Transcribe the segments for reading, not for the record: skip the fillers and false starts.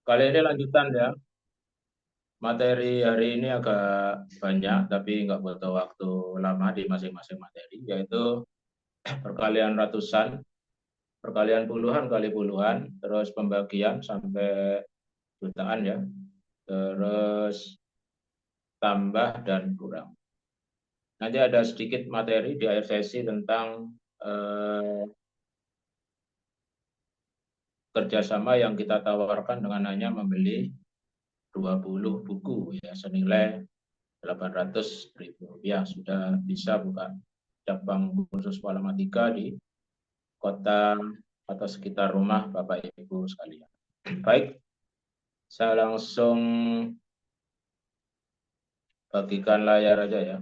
Kali ini lanjutan ya. Materi hari ini agak banyak, tapi nggak butuh waktu lama di masing-masing materi, yaitu perkalian ratusan, perkalian puluhan kali puluhan, terus pembagian sampai jutaan ya, terus tambah dan kurang. Nanti ada sedikit materi di akhir sesi tentang eh, kerjasama yang kita tawarkan dengan hanya membeli 20 buku ya senilai 800.000 rupiah. Sudah bisa buka cabang khusus Palematika di kota atau sekitar rumah Bapak Ibu sekalian. Baik, saya langsung bagikan layar aja ya.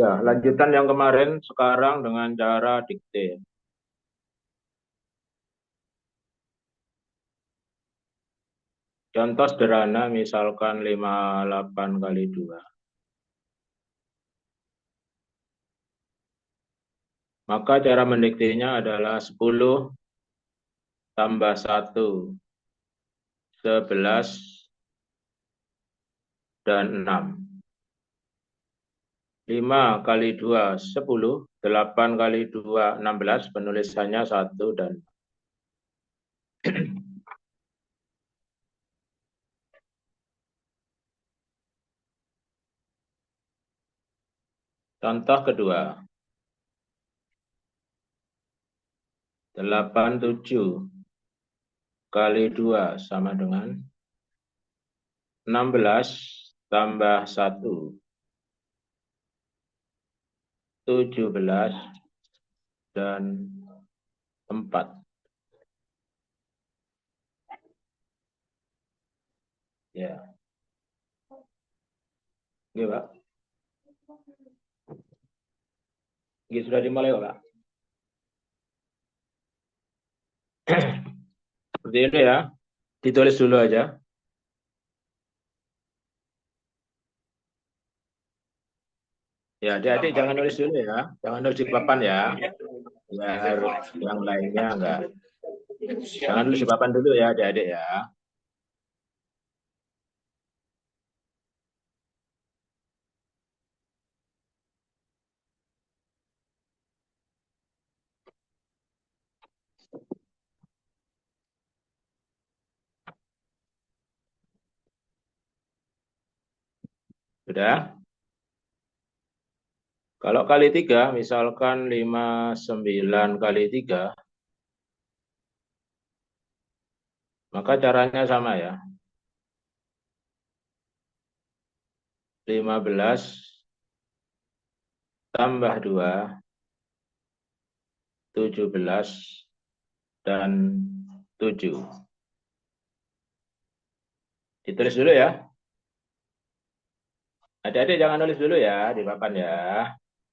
Ya, lanjutan yang kemarin sekarang dengan cara dikte. Contoh sederhana misalkan 58 kali 2. Maka cara mendiktenya adalah 10 tambah 1, 11, dan 6. 5 kali 2, 10. 8 kali 2, 16. Penulisannya 1 dan contoh kedua. 87 kali 2 sama dengan 16 tambah 1, 17, dan 4. Ya, ini Pak. Ini sudah dimulai Pak. Seperti ini ya. Ditulis dulu aja. Ya, adik-adik jangan nulis dulu ya. Jangan nulis di papan ya. Biar yang lainnya enggak. Jangan nulis di papan dulu ya adik-adik ya. Sudah? Kalau kali 3, misalkan 59 kali 3, maka caranya sama ya. 15 tambah 2, 17, dan 7. Ditulis dulu ya. Adik-adik jangan nulis dulu ya di papan ya.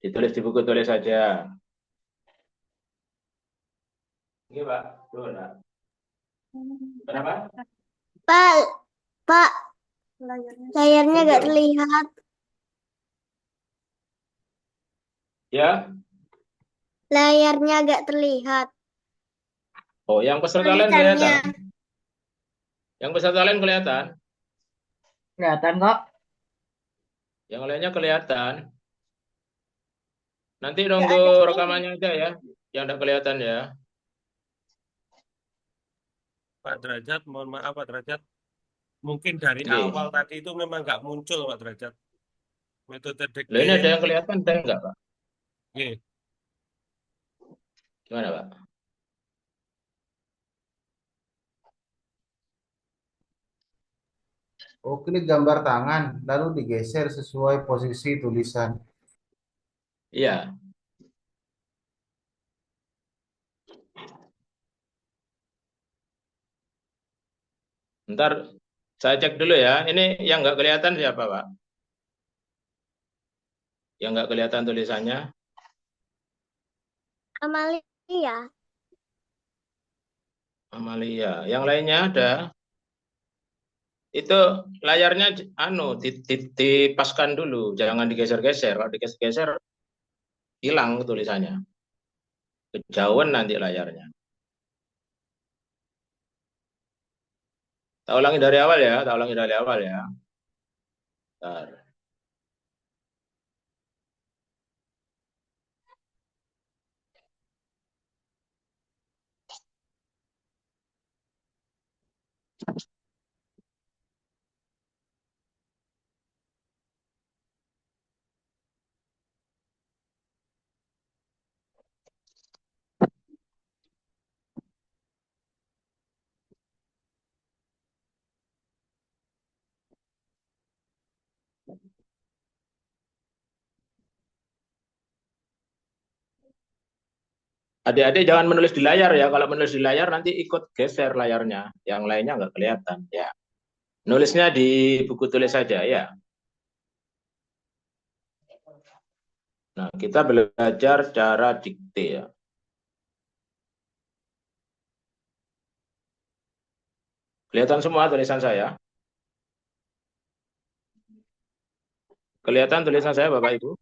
Ditulis di buku tulis saja. Ini Pak, dulu Pak. Kenapa? Pak, Pak, layarnya nggak terlihat. Ya. Layarnya nggak terlihat. Oh, yang peserta lain Tulisannya. kelihatan. Yang peserta lain kelihatan. Kelihatan kok. Yang lainnya kelihatan. Nanti Nggak nunggu ada ini. rekamannya aja ya. Yang udah kelihatan ya. Pak Derajat, mohon maaf Pak Derajat. Mungkin dari Oke. awal tadi itu memang nggak muncul Pak Derajat. Metode Loh, ini ada dikte. yang kelihatan, ada yang enggak, Pak? Oke. Gimana, Pak? Oh, klik gambar tangan, lalu digeser sesuai posisi tulisan. Iya. Ntar Saya cek dulu ya. Ini yang nggak kelihatan siapa, Pak? Yang nggak kelihatan tulisannya? Amalia. Amalia. Yang lainnya ada? Itu layarnya dipaskan dulu, jangan digeser-geser. Kalau digeser-geser hilang tulisannya. Kejauhan nanti layarnya. Tak ulangi dari awal ya, tak ulangi dari awal ya. Bentar. Adik-adik jangan menulis di layar ya. Kalau menulis di layar nanti ikut geser layarnya. Yang lainnya nggak kelihatan ya. Nulisnya di buku tulis saja ya. Nah, kita belajar cara dikte ya. Kelihatan semua tulisan saya? Kelihatan tulisan saya Bapak Ibu?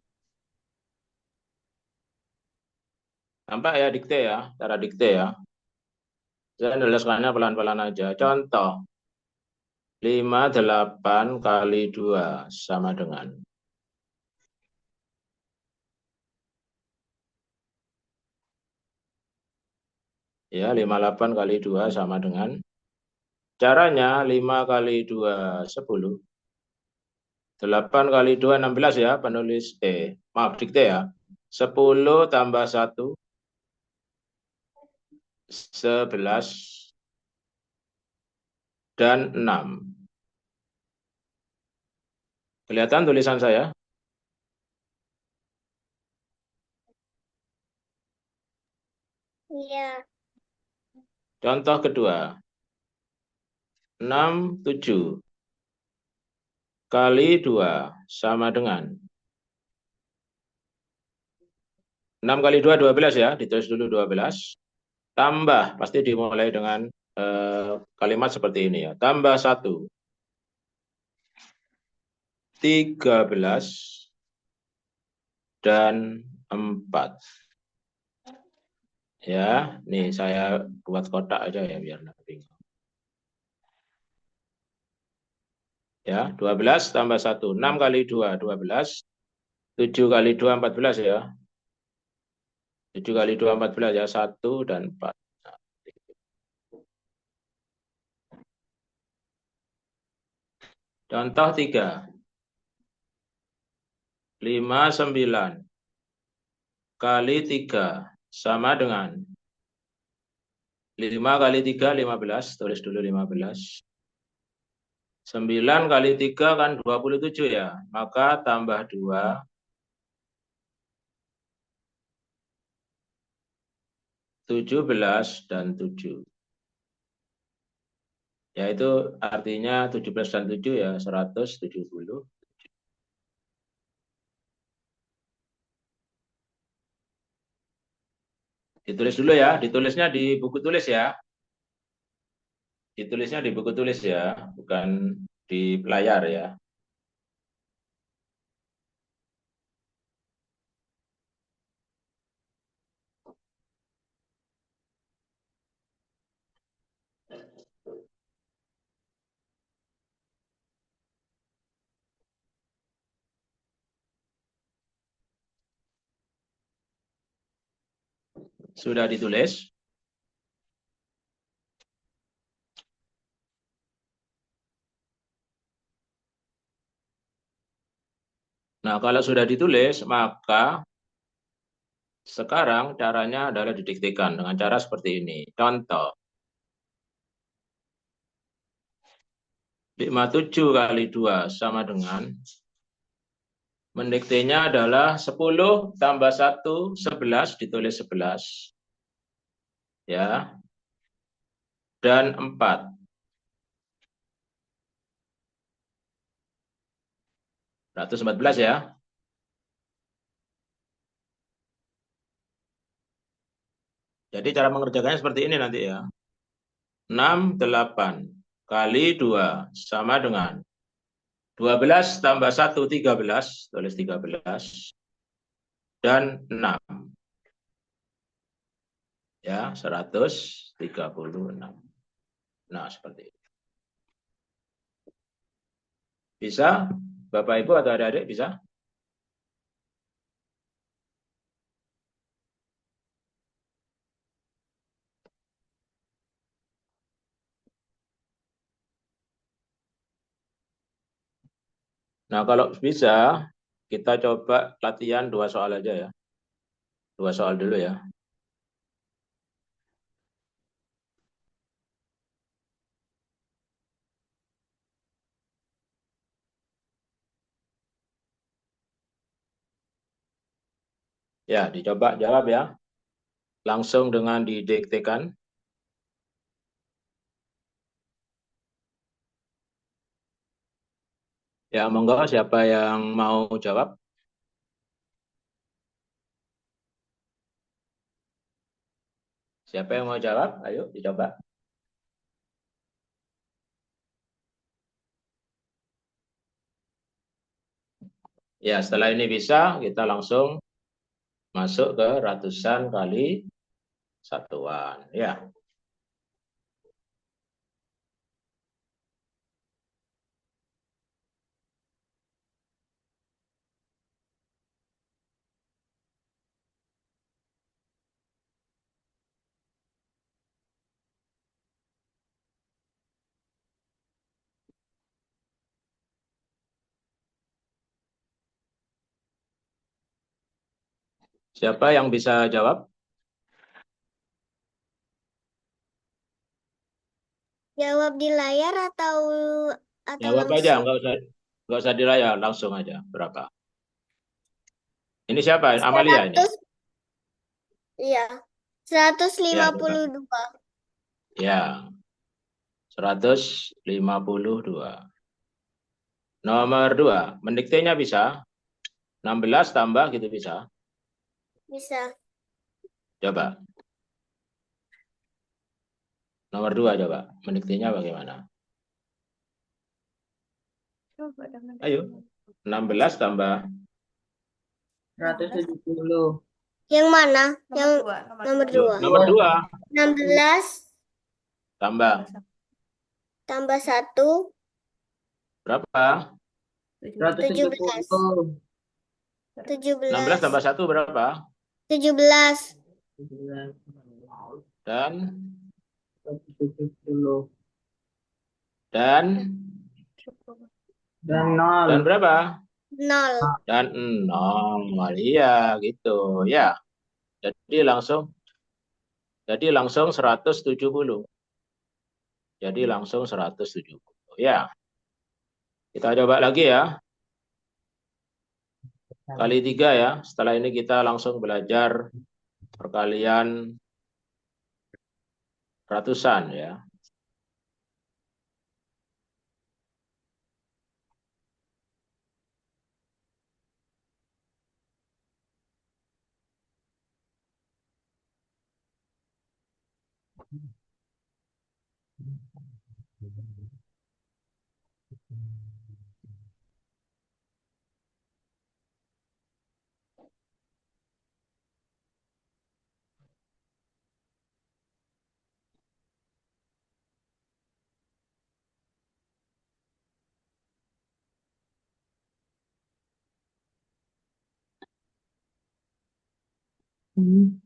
Nampak ya dikte ya, cara dikte ya. Saya menuliskannya pelan-pelan aja. Contoh, 58 kali 2 sama dengan. Ya, 58 kali 2 sama dengan. Caranya 5 kali 2, 10. 8 kali 2, 16 ya, penulis. Maaf, dikte ya. 10 tambah 1, 11, dan 6. Kelihatan tulisan saya? Iya. Contoh kedua. 6, 7 kali 2 sama dengan. 6 kali 2, 12 ya. Ditulis dulu 12. Tambah, pasti dimulai dengan kalimat seperti ini ya. Tambah 1. 13 dan 4. Ya, nih saya buat kotak aja ya biar nggak bingung. Ya, 12 tambah 1. 6 kali 2, 12. 7 kali 2, 14 ya. 7 kali 2, 14 ya. 1 dan 4. Contoh 3. 59 kali 3 sama dengan 5 kali 3, 15. Tulis dulu 15. 9 kali 3 kan 27 ya. Maka tambah 2. 17 dan 7. Yaitu artinya 17 dan 7 ya 170. Ditulis dulu ya, ditulisnya di buku tulis ya. Ditulisnya di buku tulis ya, bukan di layar ya. Sudah ditulis? Nah, kalau sudah ditulis, maka sekarang caranya adalah didiktekan dengan cara seperti ini. Contoh, 57 kali 2 sama dengan, mendiktenya adalah 10 tambah 1, 11, ditulis 11. Ya. Dan 4. 114 ya. Jadi cara mengerjakannya seperti ini nanti ya. 6, 8 kali 2 sama dengan 12 tambah 1, 13. Tulis 13. Dan 6. Ya, 136. Nah, seperti itu. Bisa? Bapak Ibu atau adik-adik bisa? Nah, kalau bisa, kita coba latihan 2 soal aja ya. 2 soal dulu ya. Ya, dicoba jawab ya. Langsung dengan didiktekan. Ya, monggo siapa yang mau jawab? Siapa yang mau jawab? Ayo dicoba. Ya, setelah ini bisa, kita langsung masuk ke ratusan kali satuan. Ya, siapa yang bisa jawab? Jawab di layar atau Jawab aja, langsung? nggak usah diraya, langsung aja. Berapa? Ini siapa? Amalia ini. 100, iya. Ya, coba. 152. Ya, 152. Nomor 2, mendiktenya bisa? 16 tambah gitu bisa? Bisa. Coba. Nomor 2 coba. Mendiktenya bagaimana? Ayo. 16 tambah 170. Yang mana? Yang nomor 2. nomor 2 16 tambah tambah 1, berapa? 170. 16 tambah 1 berapa? 17. Dan 170. dan Dan dan 0. berapa? 0. Dan 0. Iya, gitu. Ya. Jadi langsung 170. Jadi langsung 170. Ya. Kita coba lagi ya. Kali 3 ya. Setelah ini kita langsung belajar perkalian ratusan ya.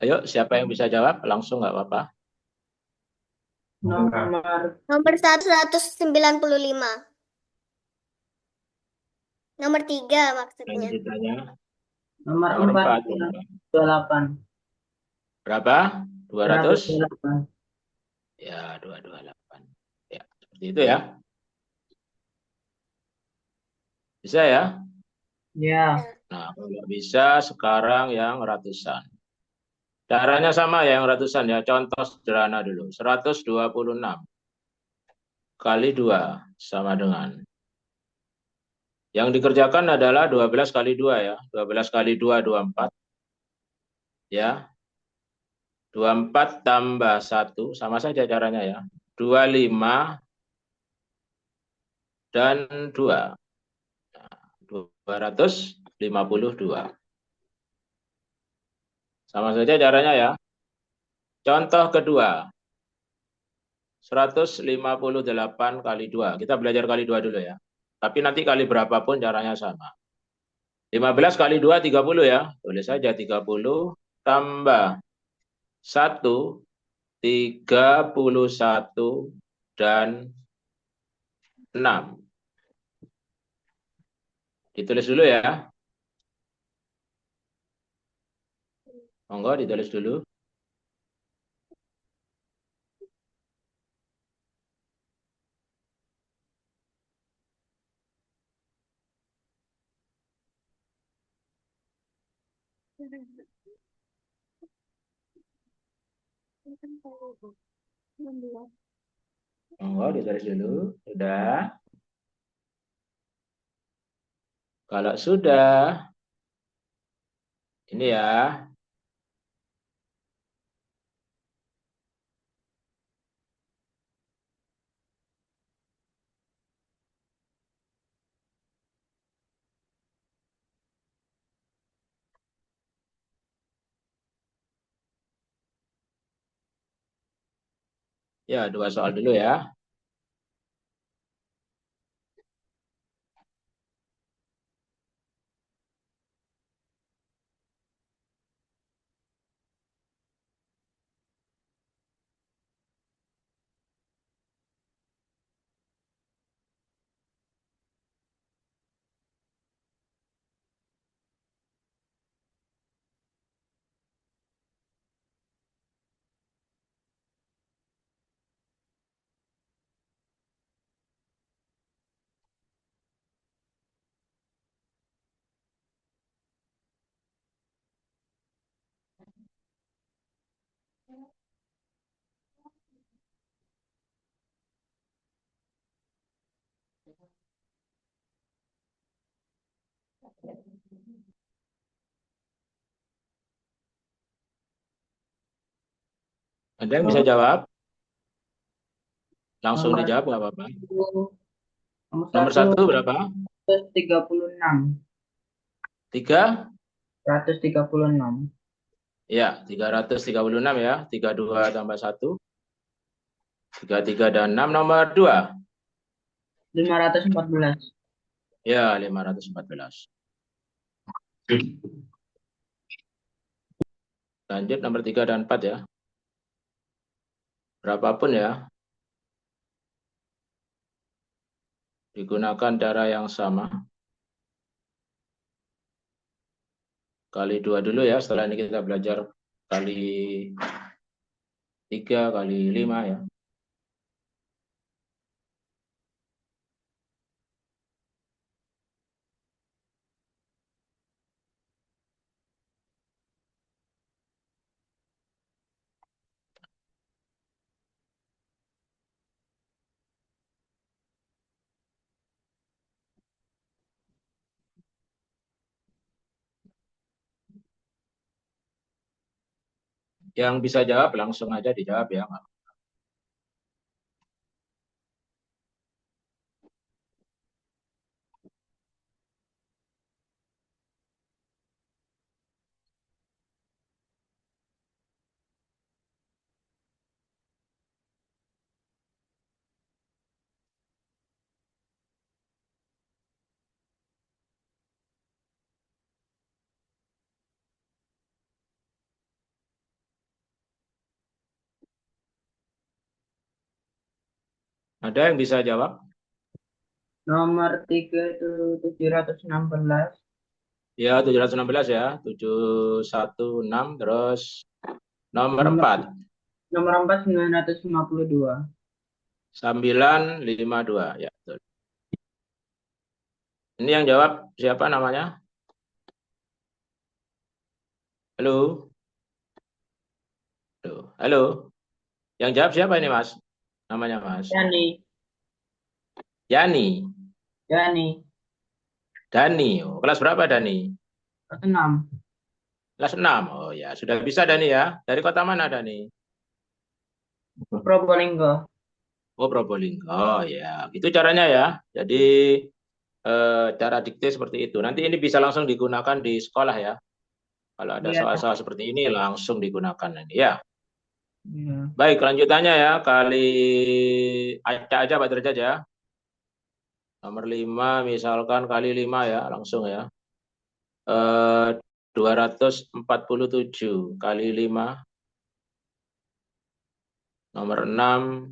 Ayo, siapa yang bisa jawab? Langsung nggak apa-apa. Nomor 195. Nomor 3 Yang maksudnya. ditanya Nomor nomor 4. 28. Berapa? 200? 128. Ya, 228. Ya, seperti itu ya. Bisa ya? Ya. Nah, kalau bisa sekarang yang ratusan. Caranya sama ya yang ratusan ya. Contoh sederhana dulu. 126 kali 2 sama dengan Yang dikerjakan adalah 12 kali 2 ya. 12 kali 2, 24. Ya. 24 tambah 1, sama saja caranya ya. 25 dan 2. 252. Sama saja caranya ya. Contoh kedua. 158 kali 2. Kita belajar kali 2 dulu ya. Tapi nanti kali berapapun caranya sama. 15 kali 2, 30 ya. Tulis saja 30 tambah 1, 31 dan 6. Ditulis dulu ya. Monggo ditulis dulu. Monggo ditulis dulu. Sudah. Kalau sudah, ini ya. Ya, 2 soal dulu ya. Ada yang bisa jawab? Langsung Nomor dijawab nggak apa-apa. nomor Nomor 1 berapa? 136. 3? 136. Ya, 336 ya. 32 tambah 1. 33 dan 6. Nomor 2. 514. Ya, 514. Lanjut nomor 3 dan 4 ya. Berapapun ya. Digunakan cara yang sama. Kali 2 dulu ya. Setelah ini kita belajar kali 3, kali 5 ya. Yang bisa jawab langsung aja dijawab ya. Ada yang bisa jawab? Nomor 3 itu 716. Ya, 716 ya. 716 terus nomor Nomor 4. nomor 4 952. 952 ya, betul. Ini yang jawab siapa namanya? Halo? Halo? Halo? Yang jawab siapa ini, Mas? Namanya Mas? Yani. Yani. Yani. Dani. Oh, kelas berapa Dani? Kelas 6. Kelas 6. Oh ya, sudah bisa Dani ya. Dari kota mana Dani? Probolinggo. Oh, Probolinggo. Oh ya, itu caranya ya. Jadi cara dikte seperti itu. Nanti ini bisa langsung digunakan di sekolah ya. Kalau ada Iya. soal-soal seperti ini langsung digunakan ini ya. Iya. Baik, kelanjutannya ya. Kali acak aja Pak Derajat ya. Nomor 5 misalkan kali 5 ya, langsung ya. 247 kali 5. Nomor 6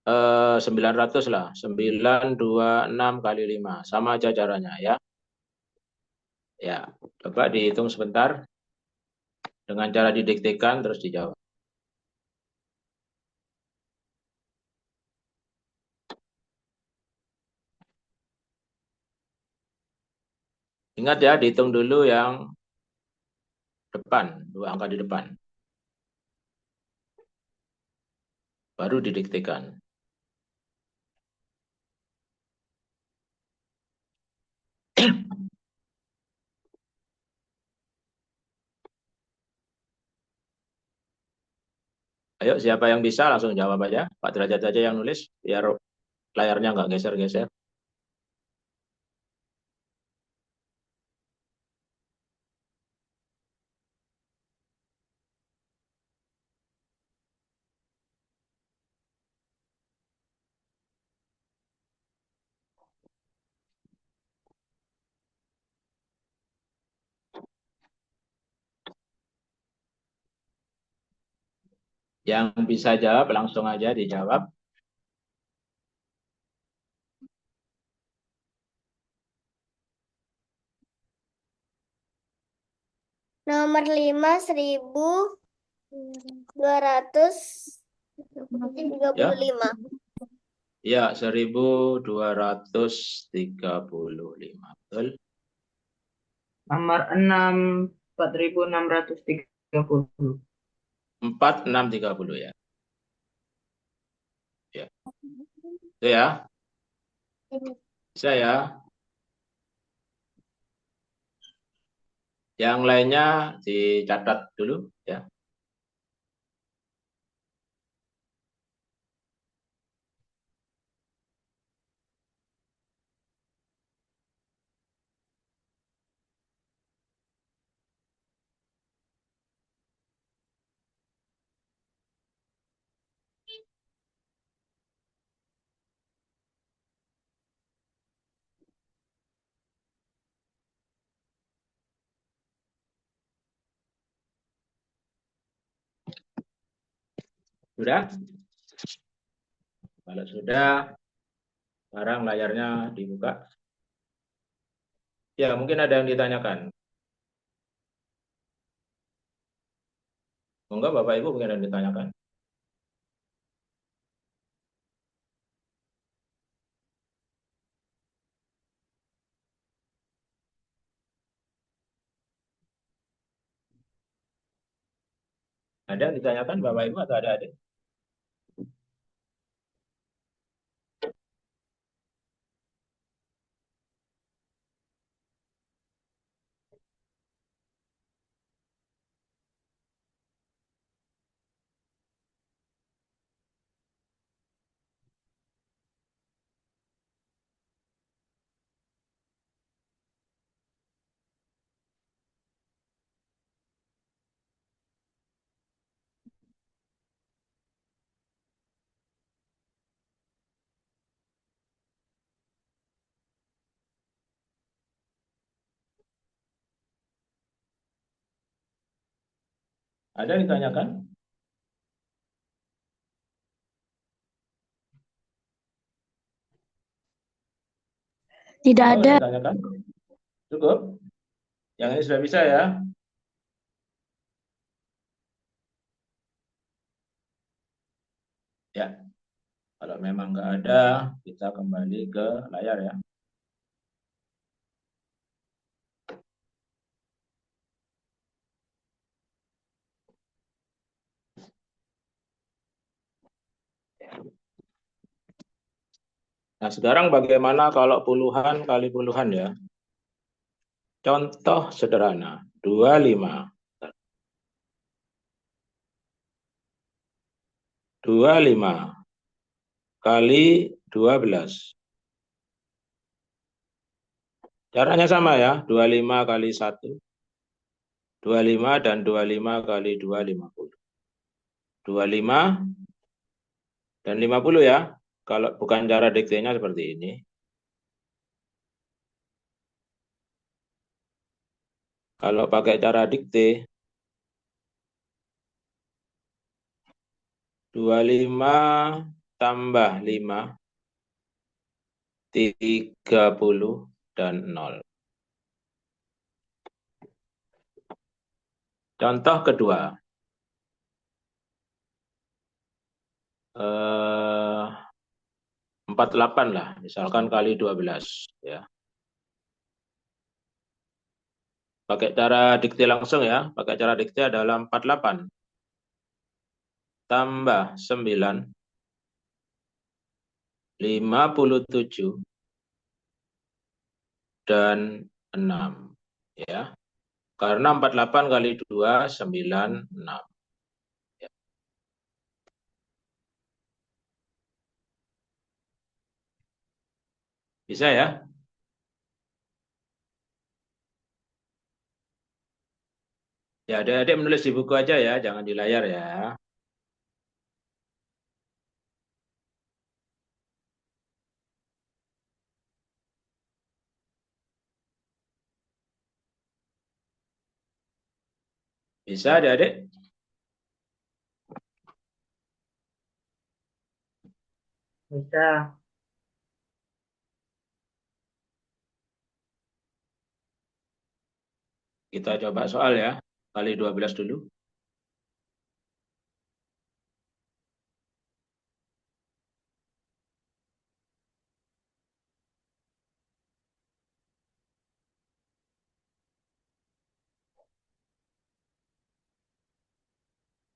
900 lah. 926 kali 5. Sama aja caranya ya. Ya, coba dihitung sebentar dengan cara didiktekan terus dijawab. Ingat ya, dihitung dulu yang depan, 2 angka di depan. Baru didiktekan. Ayo, siapa yang bisa langsung jawab aja. Pak Derajat aja yang nulis, biar layarnya nggak geser-geser. Yang bisa jawab langsung aja dijawab. Nomor 5 1235. Ya, 1235. Betul. Nomor 6 4630. 4630 ya. Ya. Itu ya. Bisa ya. Yang lainnya dicatat dulu ya. Sudah? Kalau sudah, sekarang layarnya dibuka. Ya, mungkin ada yang ditanyakan. Enggak, Bapak Ibu mungkin ada yang ditanyakan. Ada yang ditanyakan Bapak Ibu atau ada adik? Ada yang ditanyakan? Tidak Oh, ada. ditanyakan? Cukup? Yang ini sudah bisa ya? Ya, kalau memang nggak ada, kita kembali ke layar ya. Nah, sekarang bagaimana kalau puluhan kali puluhan ya? Contoh sederhana, 25. 25 kali 12. Caranya sama ya, 25 kali 1, 25 dan 25 kali 2, 50. 25 dan 50 ya. Kalau bukan cara diktenya seperti ini. Kalau pakai cara dikte, 25 tambah 5, 30 dan 0. Contoh kedua. 48 lah, misalkan kali 12 ya. Pakai cara dikte langsung ya, pakai cara dikte adalah 48 tambah 9, 57 dan 6 ya. Karena 48 kali 2 9 6 ya. Bisa ya? Ya, adik-adik menulis di buku aja ya, jangan di layar ya. Bisa adik-adik? Bisa. Kita coba soal ya, kali 12 dulu.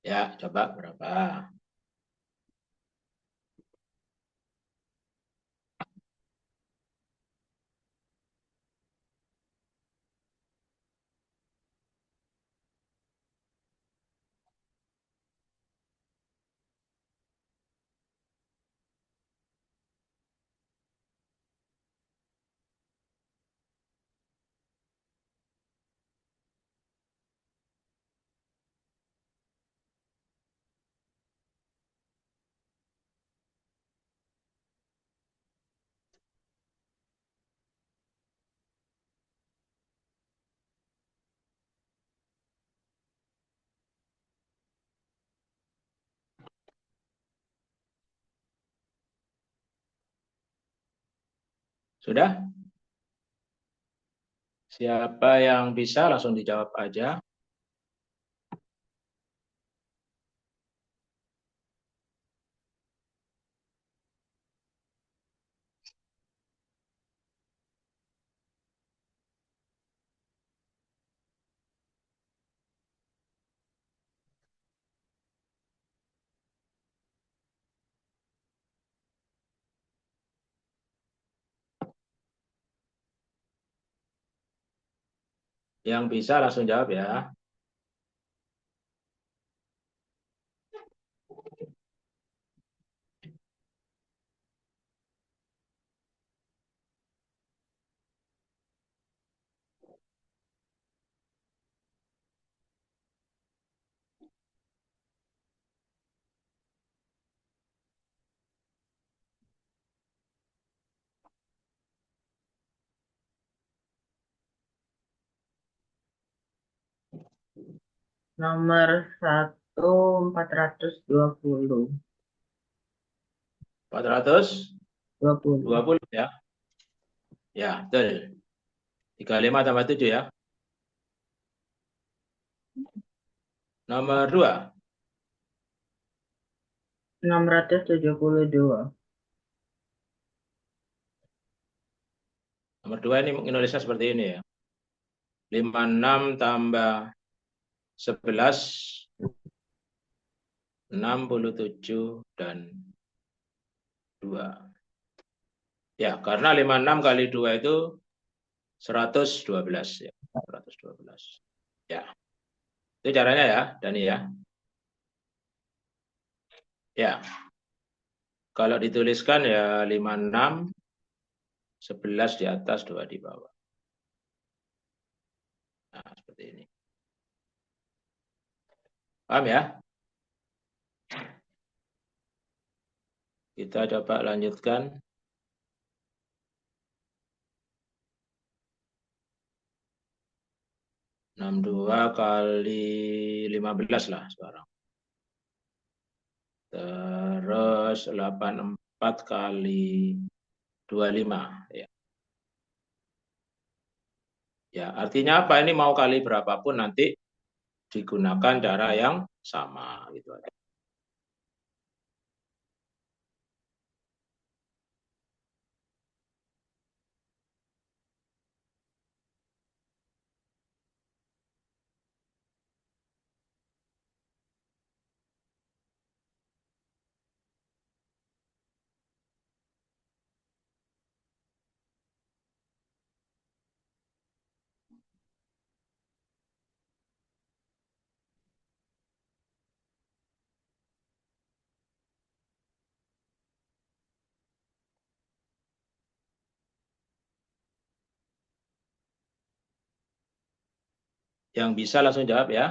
Ya, coba berapa? Sudah? Siapa yang bisa langsung dijawab aja. Yang bisa langsung jawab ya. Nomor 1 420. 420 20. ya. Ya, betul. 35 tambah 7 ya. Nomor 2. 672. Nomor 2 ini Indonesia seperti ini ya. 56 tambah 11, 67 dan 2. Ya, karena 56 kali 2 itu 112 ya. 112. Ya. Itu caranya ya, Dani ya. Ya. Kalau dituliskan ya 56, 11 di atas, 2 di bawah. Nah, seperti ini. Paham ya? Kita coba lanjutkan. 62 kali 15 lah sekarang. Terus 84 kali 25. Ya. Ya, artinya apa? Ini mau kali berapapun nanti digunakan cara yang sama gitu aja. Yang bisa langsung jawab ya.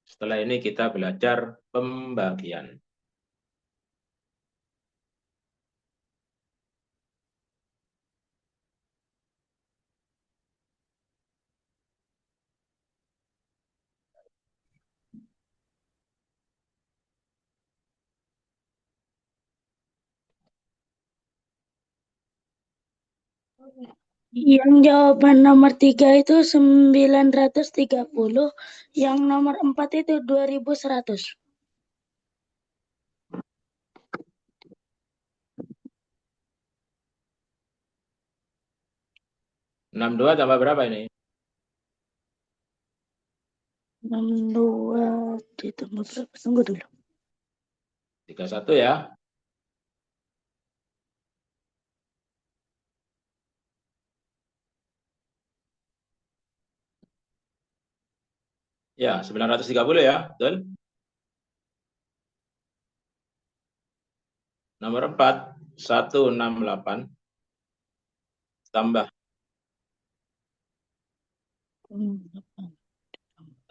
Setelah ini kita belajar pembagian. Yang jawaban nomor 3 itu 930, yang nomor 4 itu 2100. 62 tambah berapa ini? 62 ditambah berapa? Tunggu dulu. 31 ya. Ya, 930 ya, betul? Nomor 4, 168 tambah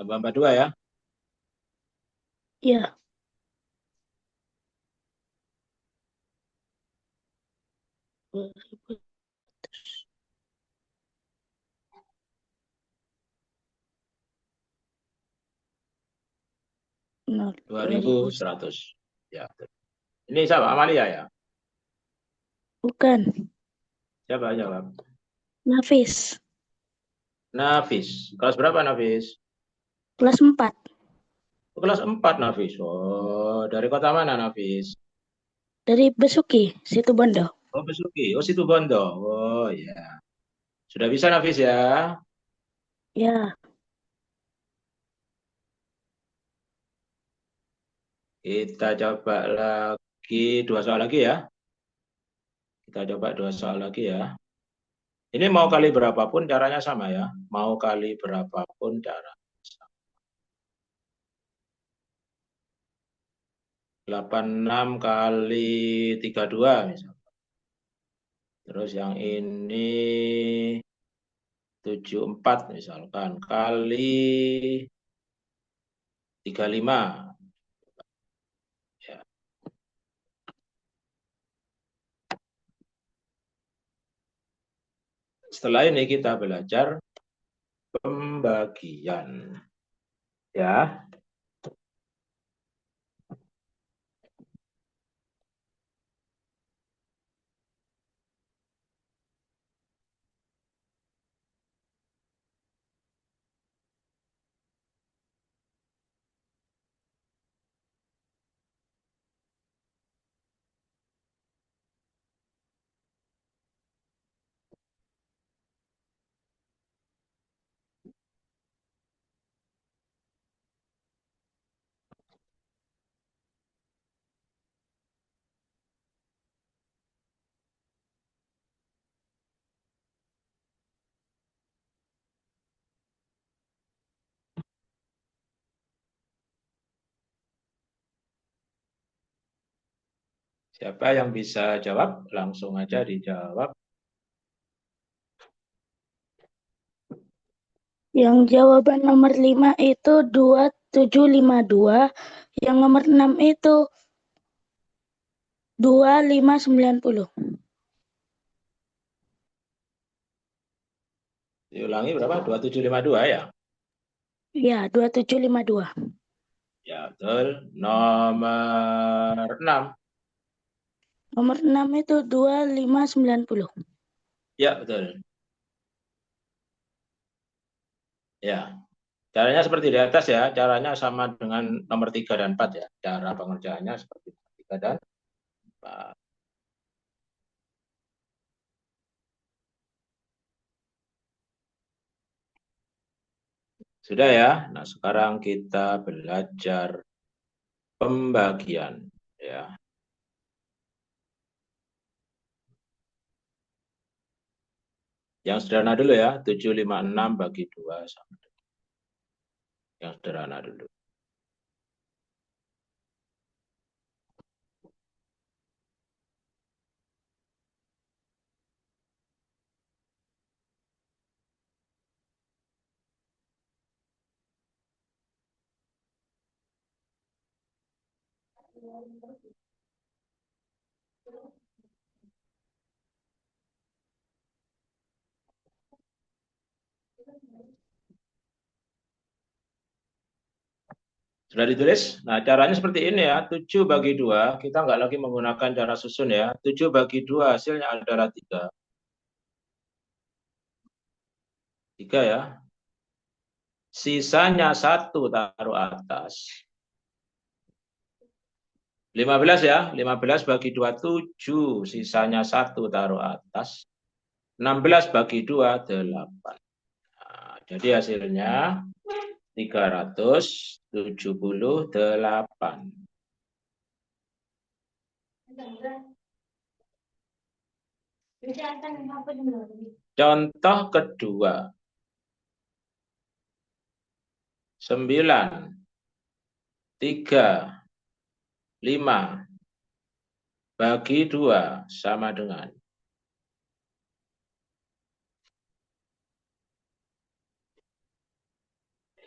42 ya. Ya, nol, 2100. Ya, betul. Ini siapa? Amalia ya? bukan, Siapa jawab? Nafis, Nafis. Kelas berapa Nafis? kelas 4. Kelas 4 Nafis. Oh, dari kota mana Nafis? Dari Besuki, Situ Bondo. Oh, Besuki. Oh, situ Bondo. Oh, ya. Sudah bisa Nafis ya? Ya, Kita coba lagi 2 soal lagi ya. Kita coba 2 soal lagi ya. Ini mau kali berapapun caranya sama ya. Mau kali berapapun cara. 86 kali 32 misalnya. Terus yang ini 74 misalkan kali 35. Ya. Setelah ini kita belajar pembagian. Ya. Siapa yang bisa jawab? Langsung aja dijawab. Yang jawaban nomor 5 itu 2752. Yang nomor 6 itu 2590. Diulangi berapa? 2752 ya? Ya, 2752. Ya, betul. Nomor 6. Nomor 6 itu 2590. Ya, betul. Ya. Caranya seperti di atas ya. Caranya sama dengan nomor 3 dan 4 ya. Cara pengerjaannya seperti 3 dan 4. Sudah ya. Nah, sekarang kita belajar pembagian ya. Yang sederhana dulu ya, 756 bagi 2 sama dengan. Yang sederhana dulu. Sudah ditulis? Nah, caranya seperti ini ya. 7 bagi 2, kita nggak lagi menggunakan cara susun ya. 7 bagi 2 hasilnya adalah 3. 3 ya. Sisanya 1 taruh atas. 15 ya. 15 bagi 2, 7. Sisanya 1 taruh atas. 16 bagi 2, 8. Nah, jadi hasilnya 378. Contoh kedua. 9, 3, 5 bagi 2 sama dengan.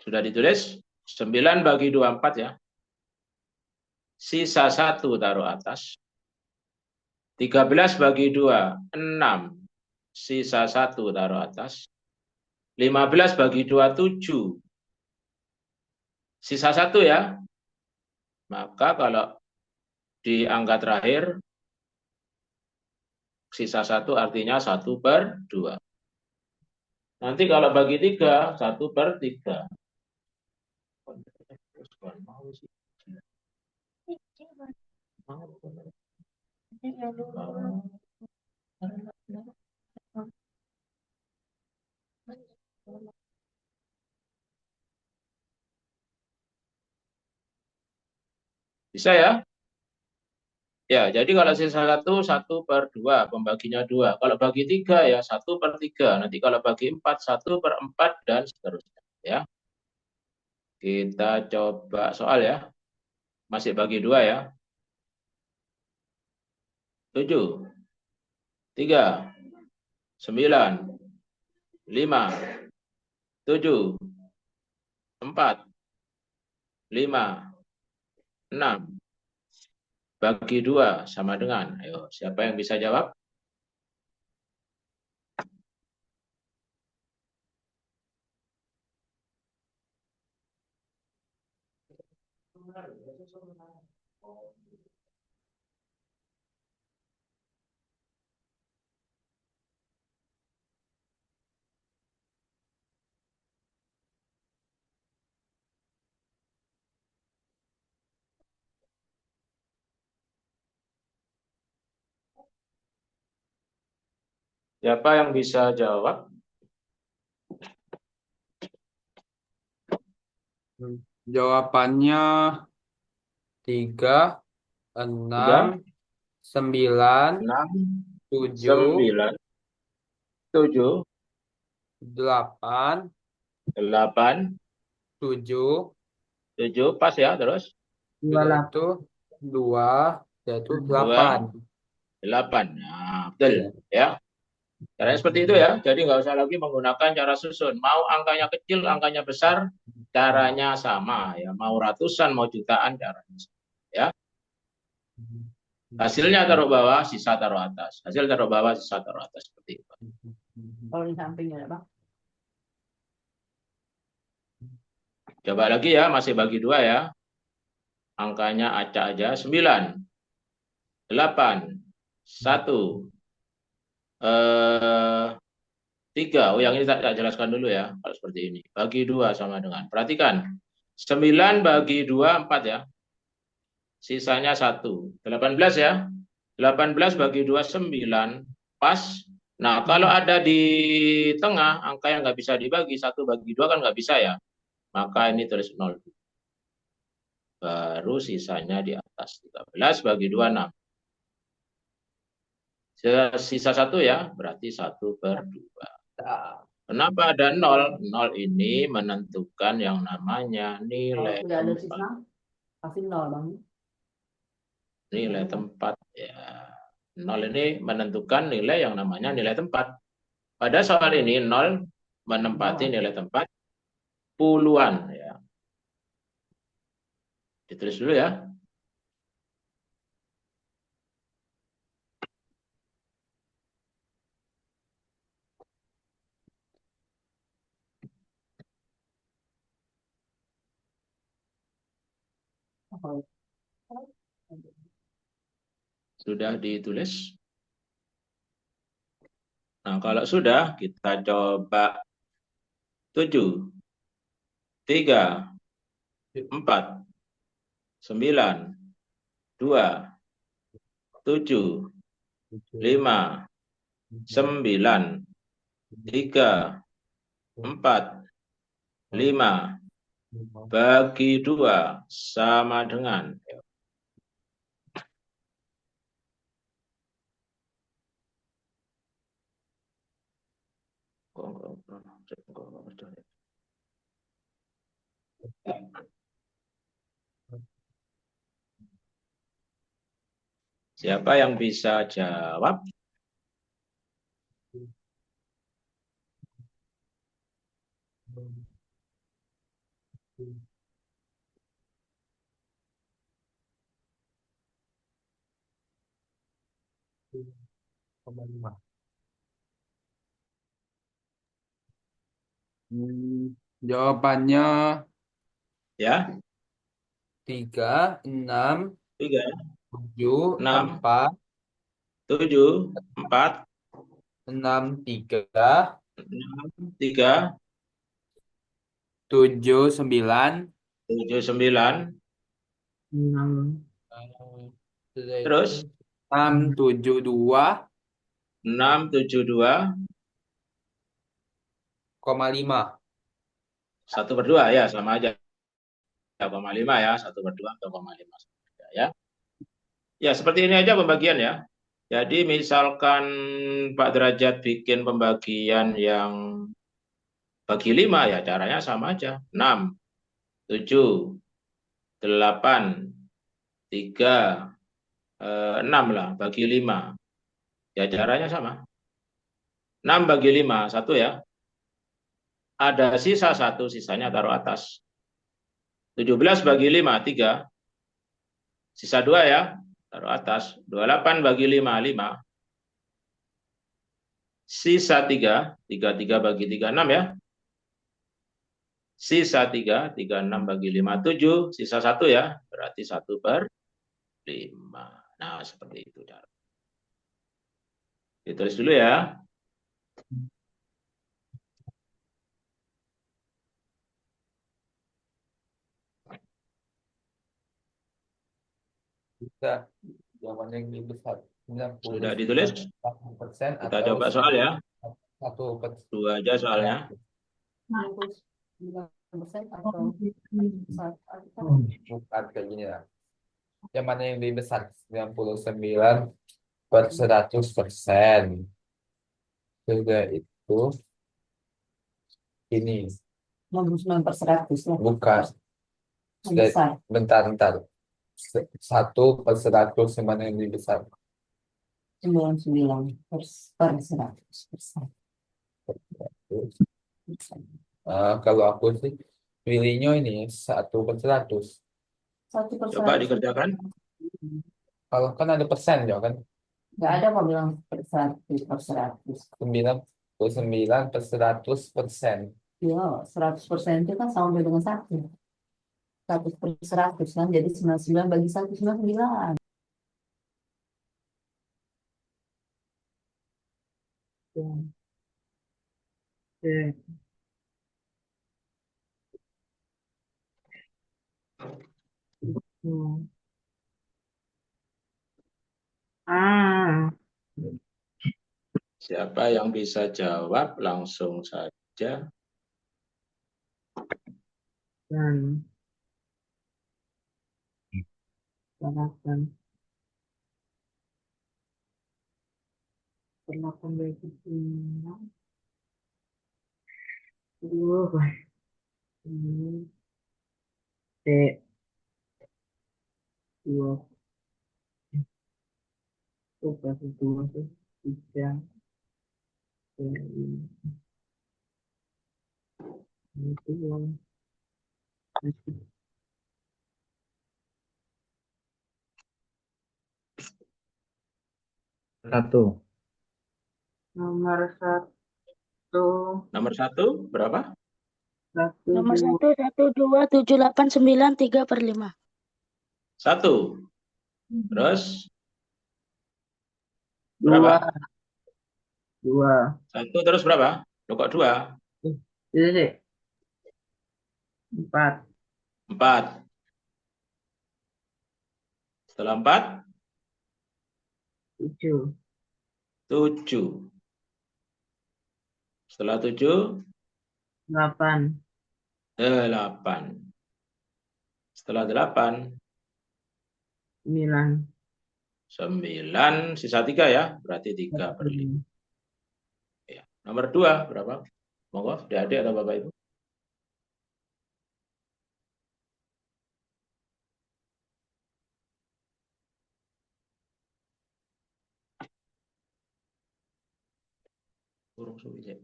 Sudah ditulis? 9 bagi 2, 4 ya. Sisa 1 taruh atas. 13 bagi 2, 6. Sisa 1 taruh atas. 15 bagi 2, 7. Sisa 1 ya. Maka kalau di angka terakhir, sisa 1 artinya 1/2. Nanti kalau bagi 3, 1/3. Bisa ya? Ya, jadi kalau sisa 1, 1/2, pembaginya 2. Kalau bagi 3 ya 1/3. Nanti kalau bagi 4, 1/4 dan seterusnya. Ya. Kita coba soal ya. Masih bagi 2 ya. 7, 3, 9, 5, 7, 4, 5, 6. Bagi 2 sama dengan. Ayo, siapa yang bisa jawab? Siapa yang bisa jawab? Jawabannya 3, 6, 9, 6, 7, 9, 7, 8, 8, 7, 7, pas ya terus. Dua yaitu 2, Yaitu 2, 8. 8. Nah, betul. Ya. Caranya seperti itu ya. Jadi nggak usah lagi menggunakan cara susun. Mau angkanya kecil, angkanya besar, caranya sama. Ya. Mau ratusan, mau jutaan, caranya sama. Ya. Hasilnya taruh bawah, sisa taruh atas. Hasil taruh bawah, sisa taruh atas. Seperti itu. Kalau di sampingnya ya, Bang. Coba lagi ya, masih bagi 2 ya. Angkanya acak aja. 9, 8, 1, 3. Oh, yang ini tak jelaskan dulu ya. Kalau seperti ini. Bagi 2 sama dengan. Perhatikan. 9 bagi 2, 4 ya. Sisanya 1. 18 ya. 18 bagi 2, 9. Pas. Nah, kalau ada di tengah, angka yang nggak bisa dibagi, 1 bagi 2 kan nggak bisa ya. Maka ini tulis 0. Baru sisanya di atas. 13 bagi 2, 6. Sisa 1 ya, berarti 1/2. Kenapa ada 0? 0 ini menentukan yang namanya nilai Kalau sudah ada tempat. sisa, pasti 0, Bang. Nilai tempat ya. 0 ini menentukan nilai yang namanya nilai tempat. Pada soal ini 0 menempati nilai tempat puluhan ya. Ditulis dulu ya. Sudah ditulis? Nah, kalau sudah, kita coba 7, 3, 4, 9, 2, 7, 5, 9, 3, 4, 5, bagi 2 sama dengan. Siapa yang bisa jawab? Jawabannya Ya, 3, 6, 3, 7, 6, 4, 7, 4, 6, 3, 6, 3, 7, 9. 7, 9, 6. terus 6, 7, 2, 6, 7, 2, 5. 1/2 ya, sama aja. 1,5 ya, 1/2 atau 0,5 ya. Ya, seperti ini aja pembagian ya. Jadi misalkan Pak Derajat bikin pembagian yang bagi 5 ya, caranya sama aja. 6, 7, 8, 3, 6 lah, bagi 5. Ya, caranya sama. 6 bagi 5, 1 ya. Ada sisa 1, sisanya taruh atas. 17 bagi 5, 3. Sisa 2 ya, taruh atas. 28 bagi 5, 5. Sisa 3, 3 bagi 3, 6 ya. Sisa 3, 6 bagi 5, 7. Sisa 1 ya, berarti 1/5. Nah, seperti itu cara. Ditulis dulu ya. Bisa. Jawabannya yang lebih besar. Sudah ditulis? 90% Kita atau coba soal ya. 1%. 2 aja soalnya. 90% atau Bukan kayak gini lah. Yang mana yang lebih besar? 99/100%. Sudah itu ini 99/100 lah. bukan. Yang besar. Bentar. 1/100 yang mana yang lebih besar? 99 per 100%. Kalau aku sih pilihnya ini 1/100. 1/100. Coba dikerjakan. Kalau kan ada persen ya kan, Nggak ada kok bilang per 100. 99/100%. Ya, 100% itu kan sama dengan 1. 100/100 kan, jadi 99 bagi 1, 99. Oke. Hmm. Siapa yang bisa jawab langsung saja. Dan silakan. Perlakuan bagi semua. Ini T 2 plus 2 itu 3 itu Satu. nomor 1 Nomor 1 berapa? 1 Nomor 2 1, 1, 2, 7, 8, 9, 3/5. 1. Terus 2 berapa? 2 1 terus berapa? Loh, kok 2? itu sih 4 4. Setelah 4, 7 7. Setelah 7, 8 8. Setelah 8, 9 9. Sisa 3 ya. Berarti 3/5. Ya. Nomor 2 berapa? Monggo, adik atau Bapak Ibu? Burung suwi sih.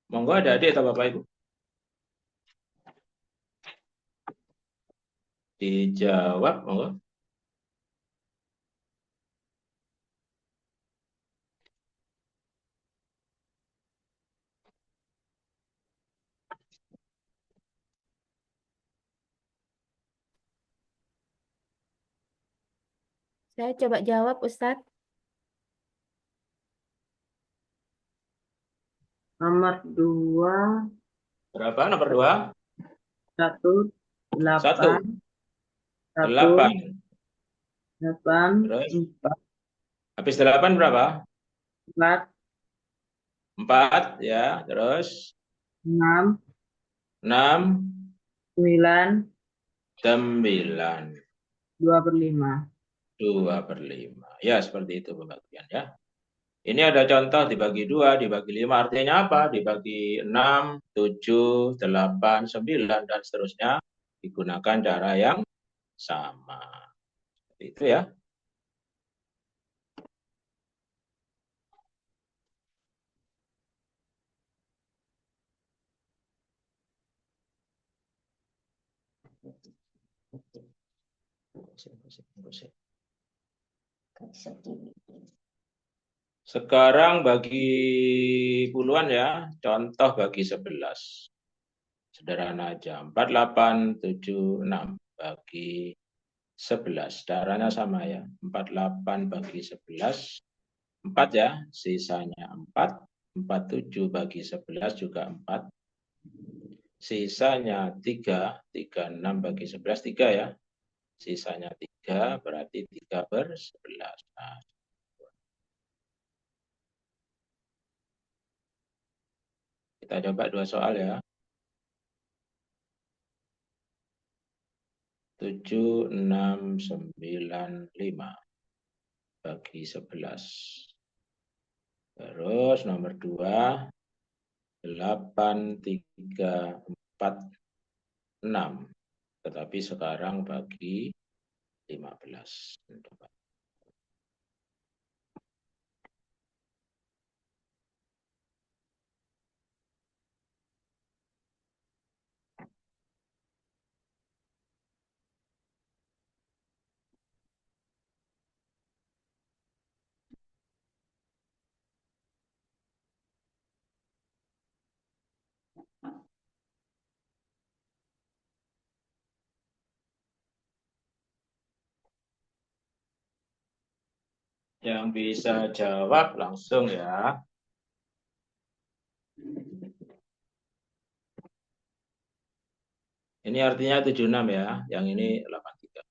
Monggo, adik atau Bapak Ibu? Dijawab, monggo. Saya coba jawab, Ustadz. nomor 2 Berapa nomor 2? 1 1. 8 8. 8 Terus 4 habis 8 berapa? 4 4 ya. Terus 6 6, 9 9. 2/5. 2/5. Ya, seperti itu pembagian ya. Ini ada contoh dibagi 2, dibagi 5. Artinya apa? Dibagi 6, 7, 8, 9, dan seterusnya. Digunakan cara yang sama. Seperti itu ya. Sekarang bagi puluhan ya. Contoh bagi 11. Sederhana aja. 4, 8, 7, 6. Bagi 11. Caranya sama ya. 4, 8 bagi 11. 4 ya. Sisanya 4. 4, 7 bagi 11 juga 4. Sisanya 3. 3, 6 bagi 11. 3 ya. Sisanya 3. Berarti 3/11. Nah, kita coba 2 soal ya. 7, 6, 9, 5 bagi 11. Terus nomor 2, 8, 3, 4, 6. Tetapi sekarang bagi 15. Yang bisa jawab langsung ya. Ini artinya 76 ya. Yang ini 83.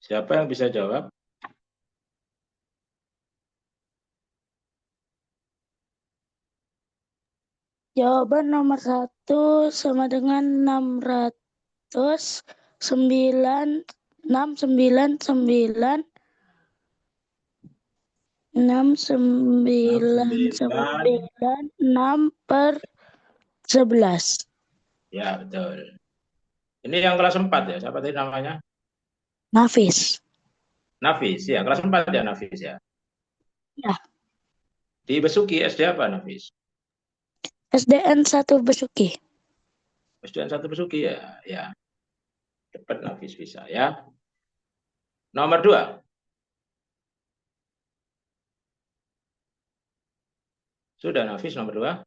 Siapa yang bisa jawab? Jawaban nomor 1 sama dengan 699 per 11. Ya, betul. Ini yang kelas 4 ya. Siapa tadi namanya? Nafis. Nafis. Ya, kelas 4 ya Nafis ya. Ya. Di Besuki SD apa Nafis? SDN 1 Besuki. SDN 1 Besuki ya. Ya. Cepat Nafis bisa ya. Nomor 2. Sudah Nafis nomor 2.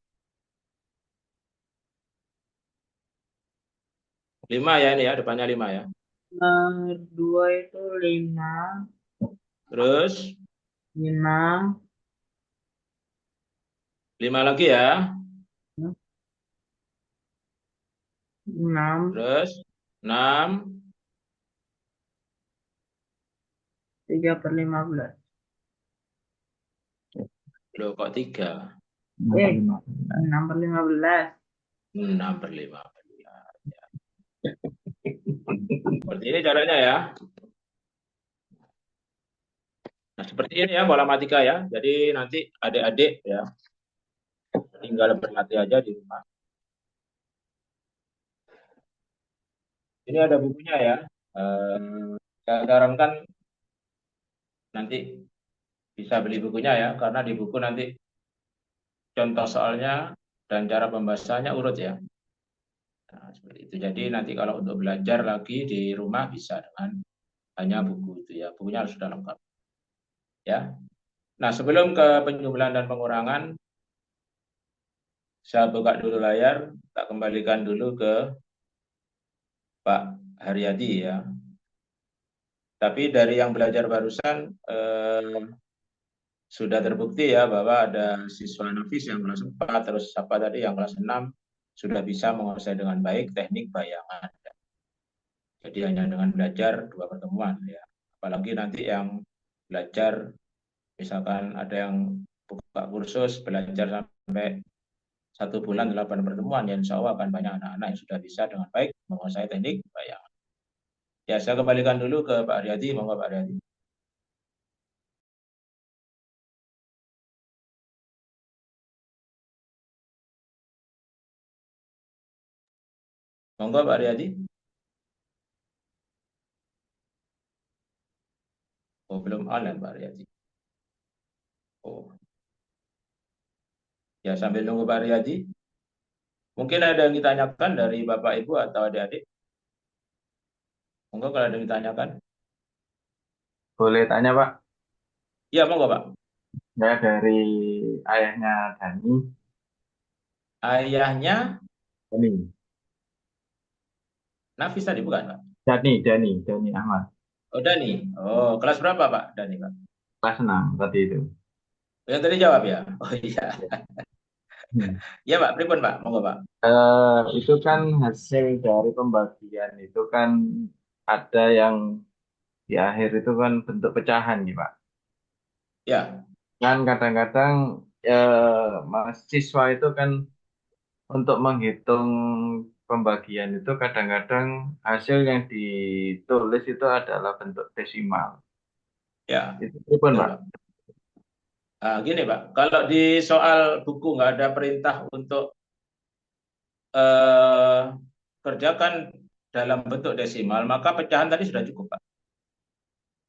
5 ya ini ya, depannya 5 ya. Nomor 2 itu 5, Terus 5, 5 lagi ya. 6, Terus 6, 3/15. loh kok 3? 6/15. 6/15. Seperti ini caranya ya. Nah, seperti ini ya pola matematika ya. Jadi nanti adik-adik ya tinggal berlatih aja di rumah. Ini ada bukunya ya. Saya sarankan nanti bisa beli bukunya ya, karena di buku nanti contoh soalnya dan cara pembahasannya urut ya. Nah, seperti itu. Jadi nanti kalau untuk belajar lagi di rumah bisa dengan hanya buku itu ya. Bukunya harus sudah lengkap. Ya. Nah, sebelum ke penjumlahan dan pengurangan, saya buka dulu layar, tak kembalikan dulu ke Pak Haryadi ya. Tapi dari yang belajar barusan sudah terbukti ya bahwa ada siswa Nafis yang kelas 4, terus siapa tadi yang kelas 6 sudah bisa menguasai dengan baik teknik bayangan. Jadi hanya dengan belajar 2 pertemuan ya. Apalagi nanti yang belajar misalkan ada yang buka kursus belajar sampai 1 bulan 8 pertemuan, ya insya Allah akan banyak anak-anak yang sudah bisa dengan baik menguasai teknik bayangan. Ya, saya kembalikan dulu ke Pak Aryadi, monggo Pak Aryadi. Monggo Pak Aryadi. Oh, belum online Pak Aryadi. Oh. Ya, sambil nunggu Pak Aryadi. Mungkin ada yang ditanyakan dari Bapak Ibu atau adik-adik? Monggo kalau ada yang ditanyakan. Boleh tanya Pak? Iya, monggo Pak. Saya dari ayahnya Dani. Ayahnya Dani. Nafis tadi bukan Pak? Dani Ahmad. Oh, Dani. Oh, kelas berapa Pak Dani Pak? Kelas 6 tadi itu. Yang tadi jawab ya? Oh iya. Hmm. Iya Pak, pripun Pak? Monggo Pak. Itu kan hasil dari pembagian itu kan ada yang di akhir itu kan bentuk pecahan nih Pak. Ya, Kan kadang-kadang mahasiswa itu kan untuk menghitung pembagian itu kadang-kadang hasil yang ditulis itu adalah bentuk desimal. ya, Itu pun betul Pak. Pak. Gini Pak, kalau di soal buku nggak ada perintah untuk eh, kerjakan dalam bentuk desimal, maka pecahan tadi sudah cukup Pak.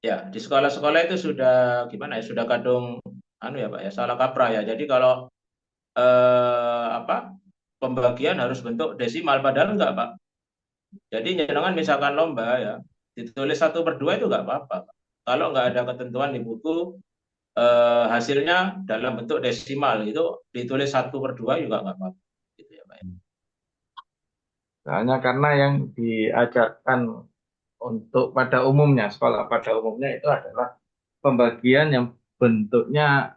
Ya, di sekolah-sekolah itu sudah gimana ya? Sudah kadung anu ya Pak ya, salah kaprah ya. Jadi kalau apa pembagian harus bentuk desimal, padahal enggak Pak. Jadi jangan misalkan lomba ya, ditulis 1/2 itu enggak apa-apa Pak. Kalau enggak ada ketentuan di buku hasilnya dalam bentuk desimal itu ditulis 1/2 juga enggak apa-apa. Gitu ya Pak. Soalnya karena yang diajarkan untuk pada umumnya, sekolah pada umumnya itu adalah pembagian yang bentuknya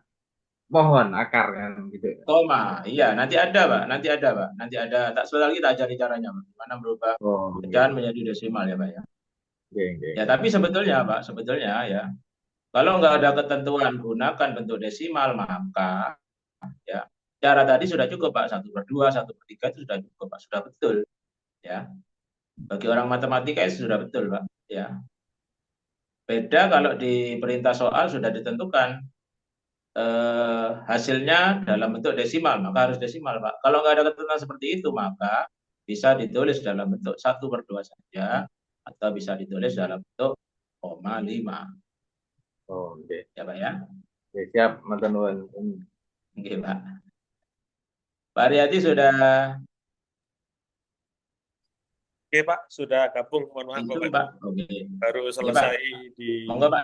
pohon akar kan gitu. Koma, iya nanti ada Pak, nanti ada Pak, nanti ada. Tak sebentar lagi kita ajari caranya Pak, gimana merubah Oh, pecahan iya. menjadi desimal ya Pak ya. Iya, iya. Ya tapi sebetulnya Pak, sebetulnya ya kalau nggak ada ketentuan gunakan bentuk desimal maka ya cara tadi sudah cukup Pak, 1/2, 1/3 itu sudah cukup Pak, sudah betul ya. Bagi orang matematika itu sudah betul Pak ya. Beda kalau di perintah soal sudah ditentukan hasilnya dalam bentuk desimal, maka harus desimal Pak. Kalau nggak ada ketentuan seperti itu maka bisa ditulis dalam bentuk 1/2 saja atau bisa ditulis dalam bentuk 0,5 Oh, oke. ya Pak ya. Oke, siap, Mas Nuwun. Oke Pak. Pak Riyadi sudah Oke Pak, sudah gabung. Mohon maaf itu Bapak Ibu. Pak. Oke. Baru Oke, Pak. selesai di Monggo Pak,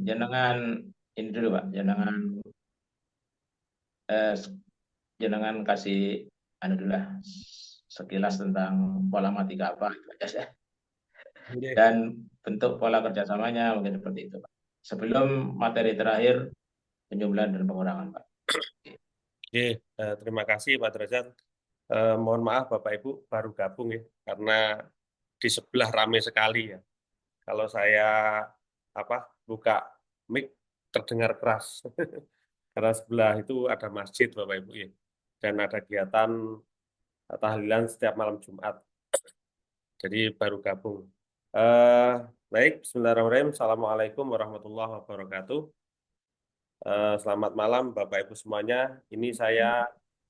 jangan ini dulu Pak, eh, jangan kasih anu dulu lah sekilas tentang pola matematika apa dan bentuk pola kerjasamanya mungkin seperti itu Pak. Sebelum materi terakhir penjumlahan dan pengurangan Pak. Oke, terima kasih Pak Derajat. Mohon maaf Bapak Ibu baru gabung ya, karena di sebelah ramai sekali ya. Kalau saya buka mic terdengar keras, karena sebelah itu ada masjid Bapak Ibu ya, dan ada kegiatan tahlilan setiap malam Jumat. Jadi baru gabung. Baik, bismillahirrahmanirrahim. Assalamualaikum warahmatullahi wabarakatuh. Selamat malam Bapak Ibu semuanya. Ini saya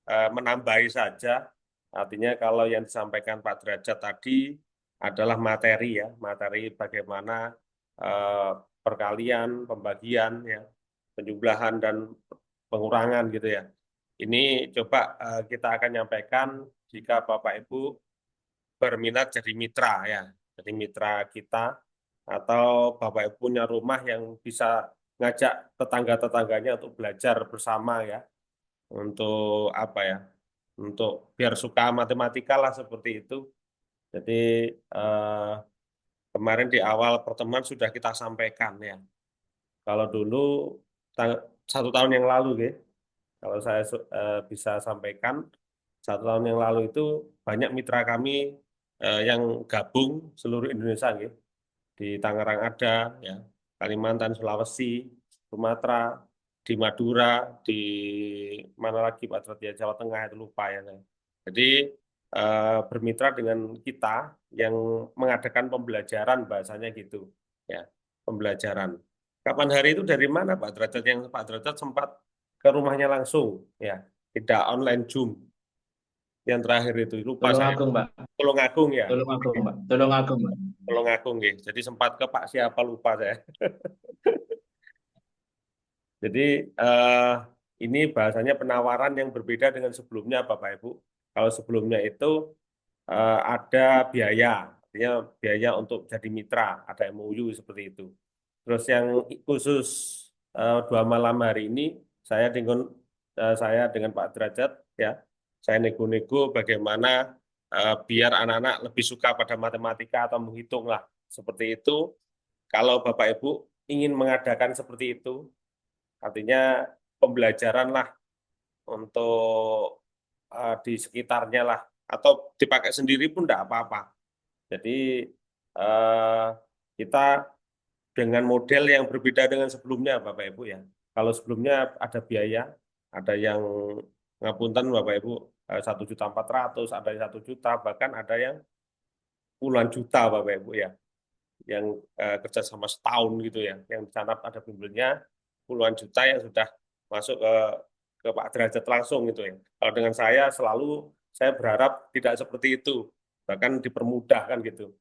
menambahi saja. Artinya kalau yang disampaikan Pak Derajat tadi adalah materi ya, materi bagaimana perkalian, pembagian ya, penjumlahan dan pengurangan gitu ya. Ini coba kita akan nyampaikan jika Bapak Ibu berminat jadi mitra ya, jadi mitra kita, atau Bapak Ibu punya rumah yang bisa ngajak tetangga-tetangganya untuk belajar bersama ya, untuk untuk biar suka matematika lah seperti itu. Jadi kemarin di awal pertemuan sudah kita sampaikan ya, kalau dulu 1 tahun yang lalu ya, kalau saya bisa sampaikan 1 tahun yang lalu itu banyak mitra kami yang gabung seluruh Indonesia ya. Di Tangerang ada ya, Kalimantan, Sulawesi, Sumatera, di Madura, di mana lagi Pak Derajat, Jawa Tengah itu lupa ya saya. Jadi bermitra dengan kita yang mengadakan pembelajaran bahasanya gitu ya, pembelajaran. Kapan hari itu dari mana Pak Derajat, yang Pak Derajat sempat ke rumahnya langsung ya, tidak online Zoom. Yang terakhir itu lupa saya. Tulungagung Pak. Tulungagung ya. Tulungagung Pak. Tulungagung Pak. Tulungagung ya. Jadi sempat ke Pak siapa lupa saya. Jadi ini bahasanya penawaran yang berbeda dengan sebelumnya Bapak Ibu. Kalau sebelumnya itu ada biaya Artinya biaya untuk jadi mitra, ada MOU seperti itu. Terus yang khusus 2 malam hari ini saya dengan Pak Derajat ya, saya nego-nego bagaimana biar anak-anak lebih suka pada matematika atau menghitung lah seperti itu. Kalau Bapak Ibu ingin mengadakan seperti itu, artinya pembelajaran lah untuk di sekitarnya lah, atau dipakai sendiri pun tidak apa-apa. Jadi kita dengan model yang berbeda dengan sebelumnya, Bapak Ibu ya. Kalau sebelumnya ada biaya, ada yang ngapunten Bapak Ibu 1.400.000, ada yang 1 juta, bahkan ada yang puluhan juta Bapak Ibu ya, yang kerja sama setahun gitu ya, yang di sana ada bimbelnya puluhan juta yang sudah masuk ke Pak Derajat langsung gitu ya. Kalau dengan saya berharap tidak seperti itu, bahkan dipermudah kan gitu.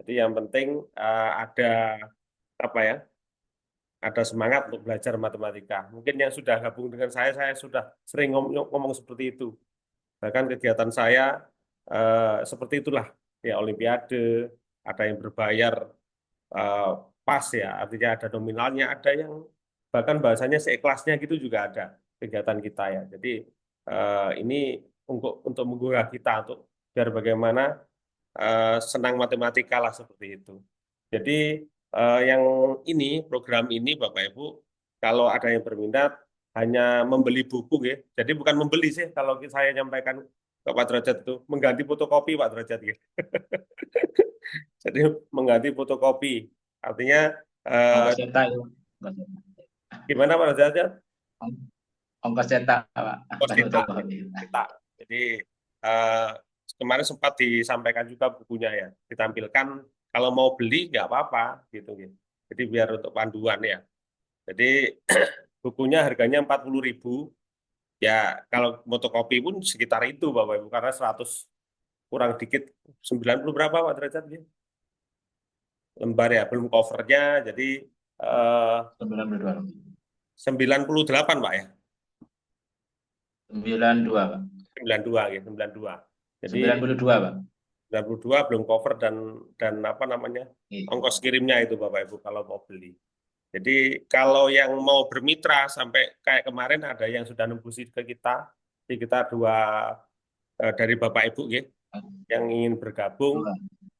Jadi yang penting ada apa ya? Ada semangat untuk belajar matematika. Mungkin yang sudah gabung dengan saya sudah sering ngomong seperti itu. Bahkan kegiatan saya seperti itulah, ya Olimpiade, ada yang berbayar pas ya, artinya ada nominalnya, ada yang bahkan bahasanya seikhlasnya gitu juga ada kegiatan kita ya. Jadi ini untuk menggugah kita untuk biar bagaimana senang matematika lah seperti itu. Jadi yang program ini Bapak Ibu, kalau ada yang berminat hanya membeli buku ya. Jadi bukan membeli sih kalau saya nyampaikan ke Pak Derajat itu, mengganti fotokopi Pak Derajat ya. Jadi mengganti fotokopi. Artinya Ongkos cetak itu. gimana Pak Derajat? Ongkos cetak, Pak. Ongkos cetak. Jadi kemarin sempat disampaikan juga bukunya ya, ditampilkan. Kalau mau beli nggak apa-apa gitu. Jadi biar untuk panduan ya. Jadi bukunya harganya 40.000. Ya kalau fotokopi pun sekitar itu Bapak Ibu, karena 100 kurang dikit 90 berapa Pak Derajat ya? Lembar ya, belum covernya. Jadi 92. 98 Pak ya. 92, Pak. 92 ya, 92. Jadi 92, Pak. 92 belum cover dan apa namanya? Ongkos kirimnya itu Bapak Ibu kalau mau beli. Jadi kalau yang mau bermitra sampai kayak kemarin ada yang sudah nembusi ke kita, jadi kita 2 dari Bapak Ibu ya, yang ingin bergabung.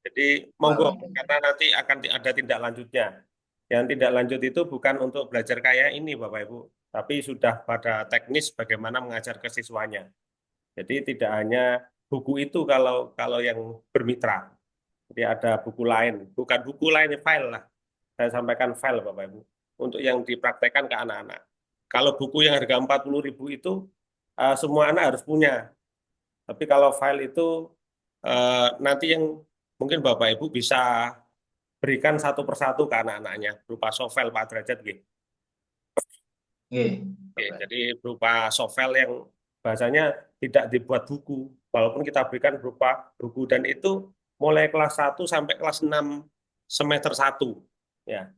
Jadi monggo, karena nanti akan ada tindak lanjutnya. Yang tindak lanjut itu bukan untuk belajar kayak ini Bapak Ibu, tapi sudah pada teknis bagaimana mengajar ke siswanya. Jadi tidak hanya buku itu kalau yang bermitra. Jadi ada buku lain, bukan buku lain, file lah. Saya sampaikan file Bapak Ibu, untuk yang dipraktekkan ke anak-anak. Kalau buku yang harga 40.000 itu semua anak harus punya. Tapi kalau file itu nanti yang mungkin Bapak Ibu bisa berikan satu persatu ke anak-anaknya berupa softfile Pak Derajat gitu. Jadi berupa softfile yang bahasanya tidak dibuat buku, walaupun kita berikan berupa buku, dan itu mulai kelas 1 sampai kelas 6 semester 1 ya.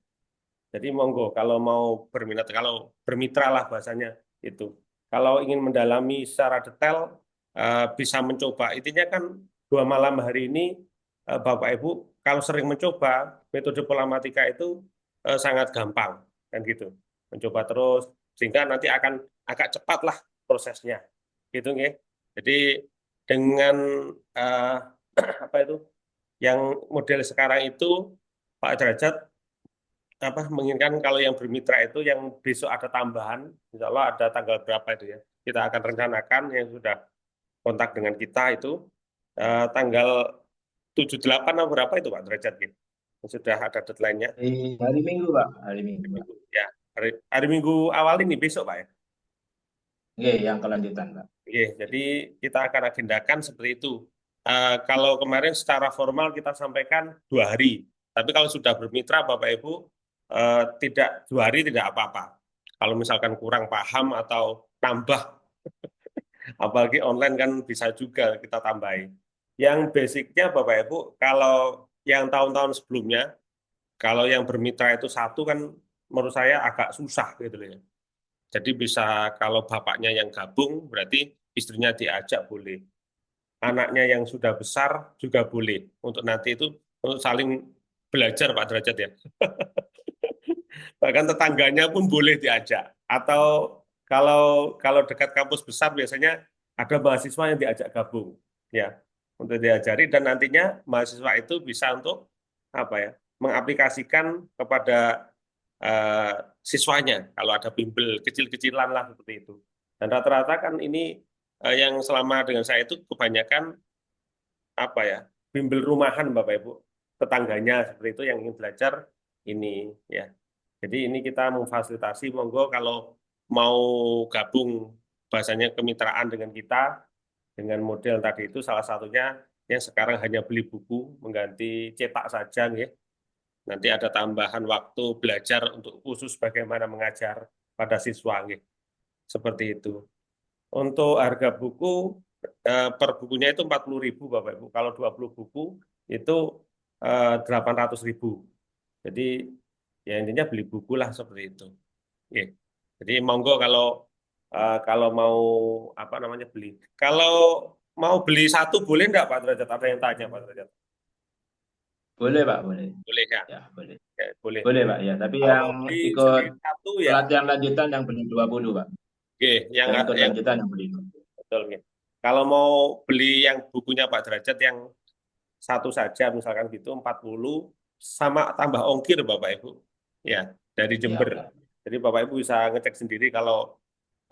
Jadi monggo kalau mau berminat, kalau bermitra lah bahasanya itu. Kalau ingin mendalami secara detail bisa mencoba. Intinya kan 2 malam hari ini Bapak Ibu kalau sering mencoba metode polamatika itu sangat gampang kan gitu. Mencoba terus sehingga nanti akan agak cepat lah prosesnya. Gitu nggih. Jadi dengan apa itu yang model sekarang itu Pak Derajat menginginkan kalau yang bermitra itu yang besok ada tambahan, insya Allah ada tanggal berapa itu ya, kita akan rencanakan yang sudah kontak dengan kita itu tanggal 7-8 atau berapa itu Pak Derajat gitu. Sudah ada deadline-nya. Hari Minggu Pak, hari Minggu. Ya, hari Minggu awal ini besok Pak ya. Oke, yang kelanjutan Pak. Oke, jadi kita akan agendakan seperti itu. Kalau kemarin secara formal kita sampaikan 2 hari, tapi kalau sudah bermitra Bapak Ibu tidak 2 hari tidak apa-apa. Kalau misalkan kurang paham atau tambah, apalagi online kan bisa juga kita tambahin. Yang basicnya Bapak Ibu, kalau yang tahun-tahun sebelumnya, kalau yang bermitra itu 1 kan menurut saya agak susah gitu ya. Jadi bisa kalau bapaknya yang gabung, berarti istrinya diajak boleh. Anaknya yang sudah besar juga boleh. Untuk nanti itu untuk saling belajar Pak Derajat ya. Bahkan tetangganya pun boleh diajak. Atau kalau dekat kampus besar biasanya ada mahasiswa yang diajak gabung ya untuk diajari, dan nantinya mahasiswa itu bisa untuk apa ya, mengaplikasikan kepada siswanya kalau ada bimbel kecil-kecilan lah seperti itu. Dan rata-rata kan ini yang selama dengan saya itu kebanyakan apa ya, bimbel rumahan Bapak Ibu, tetangganya seperti itu yang ingin belajar ini ya. Jadi ini kita memfasilitasi, monggo kalau mau gabung bahasanya kemitraan dengan kita dengan model tadi itu, salah satunya yang sekarang hanya beli buku mengganti cetak saja nih. Nanti ada tambahan waktu belajar untuk khusus bagaimana mengajar pada siswa nih. Seperti itu. Untuk harga buku per bukunya itu 40.000 Bapak Ibu. Kalau 20 buku itu 800.000. Jadi ya intinya beli buku lah seperti itu. Oke. Jadi monggo kalau mau apa namanya beli. Kalau mau beli satu boleh enggak Pak Derajat? Ada yang tanya Pak Derajat. Boleh Pak, boleh. Boleh ya? Ya, boleh. Ya, boleh. Boleh Pak ya, tapi Kalau yang mau beli ikut sendiri satu ya. pelatihan lanjutan yang beli 20 Pak. Oke, yang ikut yang lanjutan yang beli 20. betul nih. Kalau mau beli yang bukunya Pak Derajat yang satu saja misalkan gitu 40 sama tambah ongkir Bapak Ibu. Ya, dari Ya, Jember. Pak. Jadi Bapak Ibu bisa ngecek sendiri kalau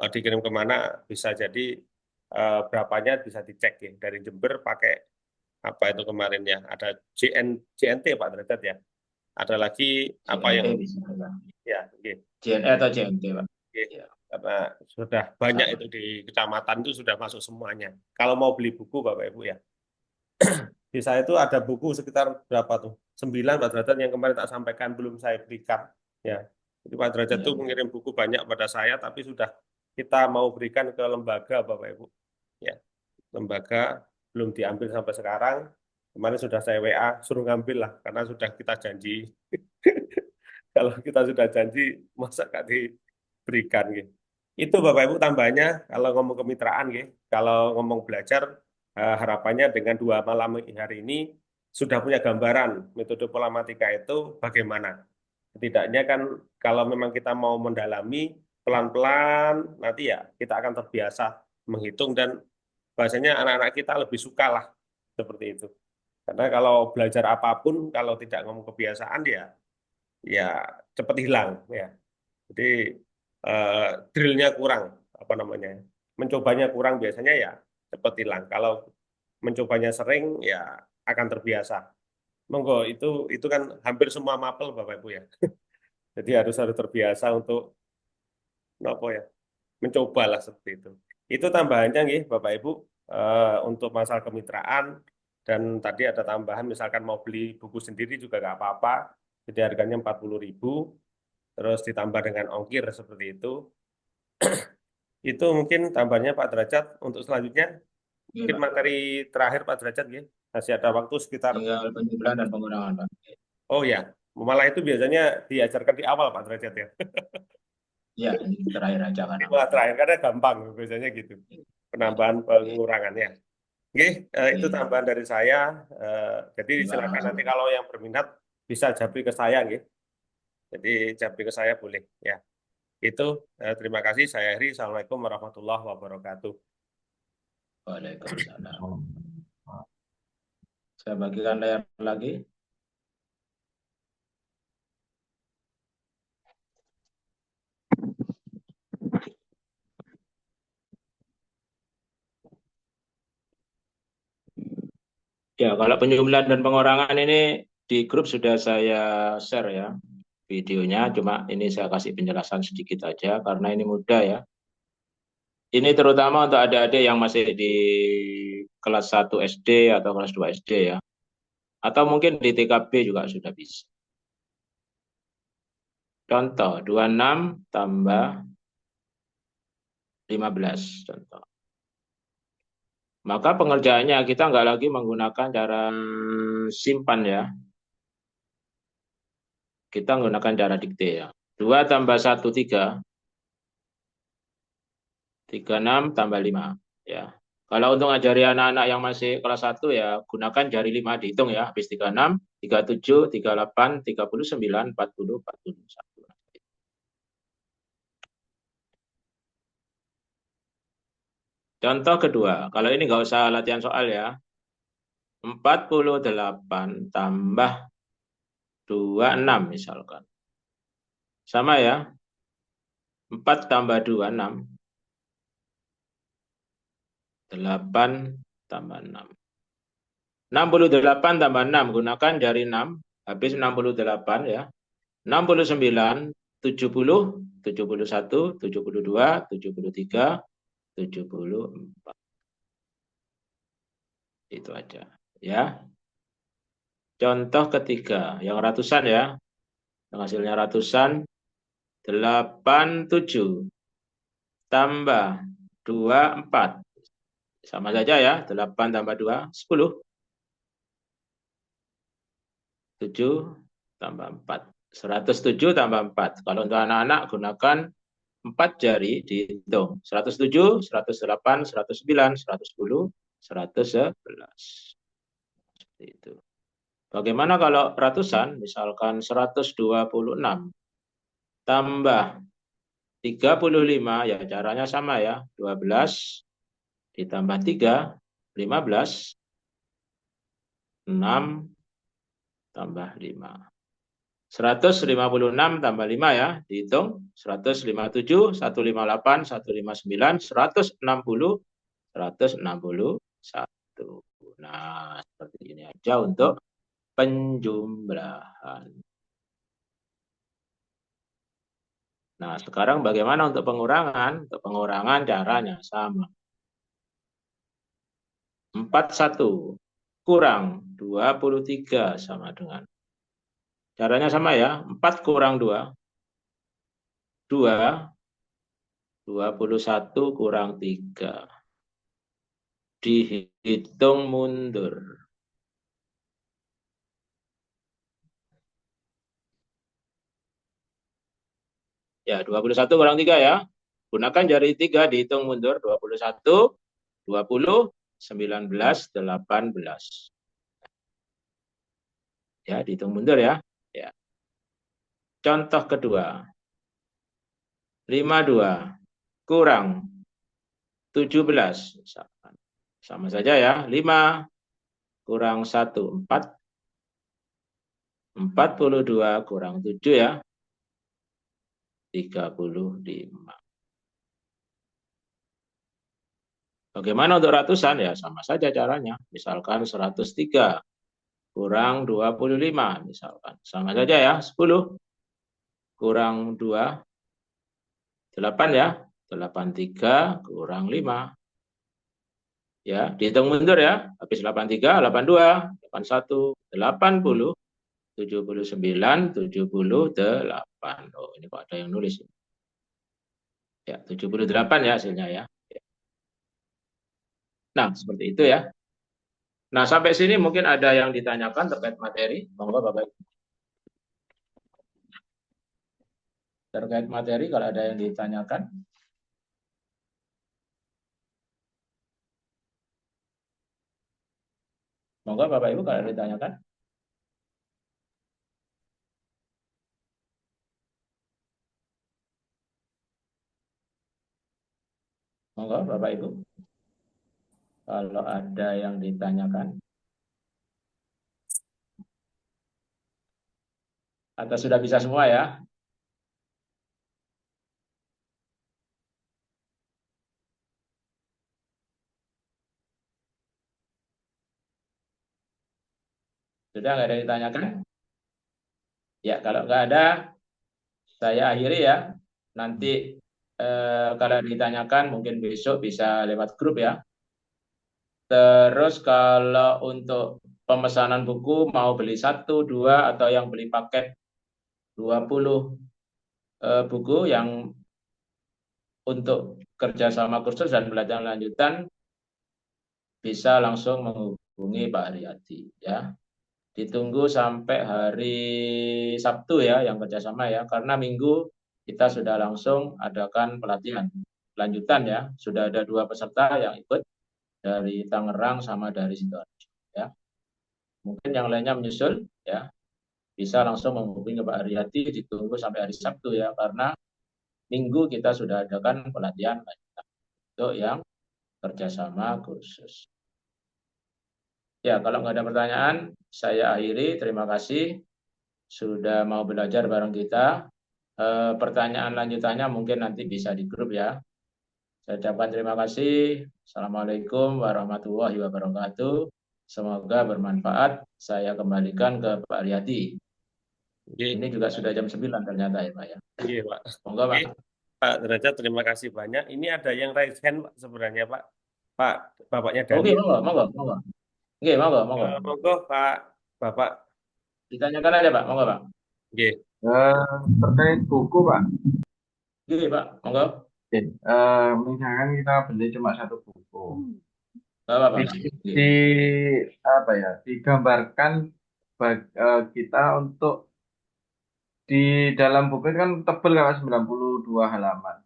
dikirim kemana, bisa jadi berapanya bisa dicek ya. Dari Jember pakai apa itu kemarin ya, ada JNT Pak Derajat ya. Ada lagi apa JNE yang bisa Pak. ya, oke. JNE atau JNT Pak. Oke. Ya, Karena sudah banyak sama. itu di kecamatan itu sudah masuk semuanya. Kalau mau beli buku Bapak Ibu ya. Di saya itu ada buku sekitar berapa tuh? 9 Pak Derajat yang kemarin tak sampaikan belum saya berikan. Ya. Jadi Pak Derajat Ya, tuh mengirim buku banyak pada saya, tapi sudah kita mau berikan ke lembaga Bapak Ibu. Ya. Lembaga belum diambil sampai sekarang. Kemarin sudah saya WA suruh ngambil lah karena sudah kita janji. Kalau kita sudah janji masa nggak diberikan gitu. Itu Bapak Ibu tambahnya kalau ngomong kemitraan gitu. Kalau ngomong belajar harapannya dengan 2 malam hari ini sudah punya gambaran metode pola matematika itu bagaimana. Setidaknya kan kalau memang kita mau mendalami pelan-pelan nanti ya kita akan terbiasa menghitung, dan bahasanya anak-anak kita lebih suka lah seperti itu. Karena kalau belajar apapun kalau tidak ngomong kebiasaan ya cepat hilang ya. Jadi drillnya kurang, apa namanya, mencobanya kurang biasanya ya cepat hilang. Kalau mencobanya sering ya akan terbiasa. Monggo itu kan hampir semua mapel Bapak Ibu ya. Jadi harus terbiasa untuk apa ya, mencoba lah seperti itu. Itu tambahannya nih Bapak Ibu untuk masalah kemitraan, dan tadi ada tambahan misalkan mau beli buku sendiri juga nggak apa-apa. Jadi harganya 40.000, terus ditambah dengan ongkir seperti itu. Itu mungkin tambahnya Pak Derajat. Untuk selanjutnya Oke, mungkin Pak. materi terakhir Pak Derajat ya. Masih ada waktu sekitar, Tinggal penjumlahan dan pengurangan Pak. oh ya, malah itu biasanya diajarkan di awal Pak Derajat ya. Ya, ini terakhir aja kan. Ini malah terakhir karena gampang biasanya gitu. Penambahan pengurangannya. Oke, itu Oke. tambahan dari saya. Jadi Terima silakan kasih. nanti kalau yang berminat bisa japri ke saya, gitu. Jadi japri ke saya boleh ya. Itu terima kasih. Saya Heri. Assalamualaikum warahmatullahi wabarakatuh. Waalaikumsalam. Saya bagikan layar lagi. Ya, kalau penjumlahan dan pengurangan ini di grup sudah saya share ya videonya, cuma ini saya kasih penjelasan sedikit aja karena ini mudah ya. Ini terutama untuk adik-adik yang masih di kelas 1 SD atau kelas 2 SD ya. Atau mungkin di TKB juga sudah bisa. Contoh, 26 tambah 15 contoh. Maka pengerjaannya kita nggak lagi menggunakan cara simpan ya. Kita menggunakan cara dikte ya. 2 tambah 1, 3. 36 tambah 5. Ya. Kalau untuk ngajari anak-anak yang masih kelas 1 ya gunakan jari 5 dihitung ya. Habis 36, 37, 38, 39, 40, 41. Contoh kedua, kalau ini nggak usah latihan soal ya. 48 tambah 26 misalkan. Sama ya. 4 tambah 2, 6. 8 tambah 6. 68 tambah 6, gunakan jari 6. Habis 68 ya. 69, 70, 71, 72, 73, 74. Itu aja. Ya. Contoh ketiga, yang ratusan ya. Yang hasilnya ratusan. 87 tambah 24. Sama saja ya. 8 tambah 2, 10. 7 tambah 4. 107 tambah 4. Kalau untuk anak-anak gunakan 4 jari dihitung. 107, 108, 109, 110, 111. Seperti itu. Bagaimana kalau ratusan? Misalkan 126 tambah 35, ya caranya sama ya. 12 ditambah 3, 15. 6 tambah 5. 156 tambah 5 ya, dihitung. 157, 158, 159, 160, 161. Nah, seperti ini aja untuk penjumlahan. Nah, sekarang bagaimana untuk pengurangan? Untuk pengurangan caranya sama. 41 kurang 23 sama dengan. Caranya sama ya, 4 kurang 2. 2, 21 kurang 3. Dihitung mundur. Ya, 21 kurang 3 ya. Gunakan jari 3 dihitung mundur. 21, 20, 19, 18. Ya, dihitung mundur ya. Ya. Contoh kedua. 52 kurang 17. Sama saja ya. 5 kurang 1, 4. 42 kurang 7 ya. 35. Bagaimana untuk ratusan? Ya sama saja caranya. Misalkan 103 kurang 25 misalkan. Sama saja ya. 10 kurang 2. 8 ya. 83 kurang 5. Ya, dihitung mundur ya. Habis 83, 82, 81, 80, 79, 78. Oh, ini kok ada yang nulis. Ya, 78 ya hasilnya ya. Nah, seperti itu ya. Nah, sampai sini mungkin ada yang ditanyakan terkait materi. Monggo Bapak Ibu. Terkait materi kalau ada yang ditanyakan. Monggo Bapak Ibu kalau ada yang ditanyakan. Monggo Bapak Ibu. Kalau ada yang ditanyakan. Atau sudah bisa semua ya? Sudah nggak ada yang ditanyakan? Ya, kalau nggak ada, saya akhiri ya. Nanti kalau ditanyakan mungkin besok bisa lewat grup ya. Terus kalau untuk pemesanan buku mau beli 1, 2, atau yang beli paket 20 buku yang untuk kerjasama kursus dan belajar lanjutan bisa langsung menghubungi Pak Haryadi ya. Ditunggu sampai hari Sabtu ya yang kerjasama ya, karena Minggu kita sudah langsung adakan pelatihan lanjutan ya. Sudah ada 2 peserta yang ikut dari Tangerang sama dari Sidoarjo ya. Mungkin yang lainnya menyusul ya, bisa langsung menghubungi Pak Haryati, ditunggu sampai hari Sabtu ya, karena Minggu kita sudah adakan pelatihan untuk yang kerjasama kursus. Ya, kalau nggak ada pertanyaan, saya akhiri. Terima kasih sudah mau belajar bareng kita. Pertanyaan lanjutannya mungkin nanti bisa di grup ya. Saya ucapkan terima kasih. Assalamualaikum warahmatullahi wabarakatuh. Semoga bermanfaat. Saya kembalikan ke Pak Haryati. Nggih, Ini juga sudah jam 9 ternyata ya Pak ya. nggih, Pak. Monggo Pak. Nggih, Pak Derajat, terima kasih banyak. Ini ada yang raise hand, Pak, sebenarnya, Pak. Pak, Bapaknya Oke, Dani. monggo. Oke, monggo. Monggo, Pak, Bapak. Ditanyakan aja Pak, monggo Pak. Nggih. Terkait buku, Pak. Oke Pak, monggo. Oke, misalkan kita beli cuma satu buku. Nggak apa-apa Pak. Di apa ya? Digambarkan kita untuk di dalam buku itu kan tebel kan 92 halaman.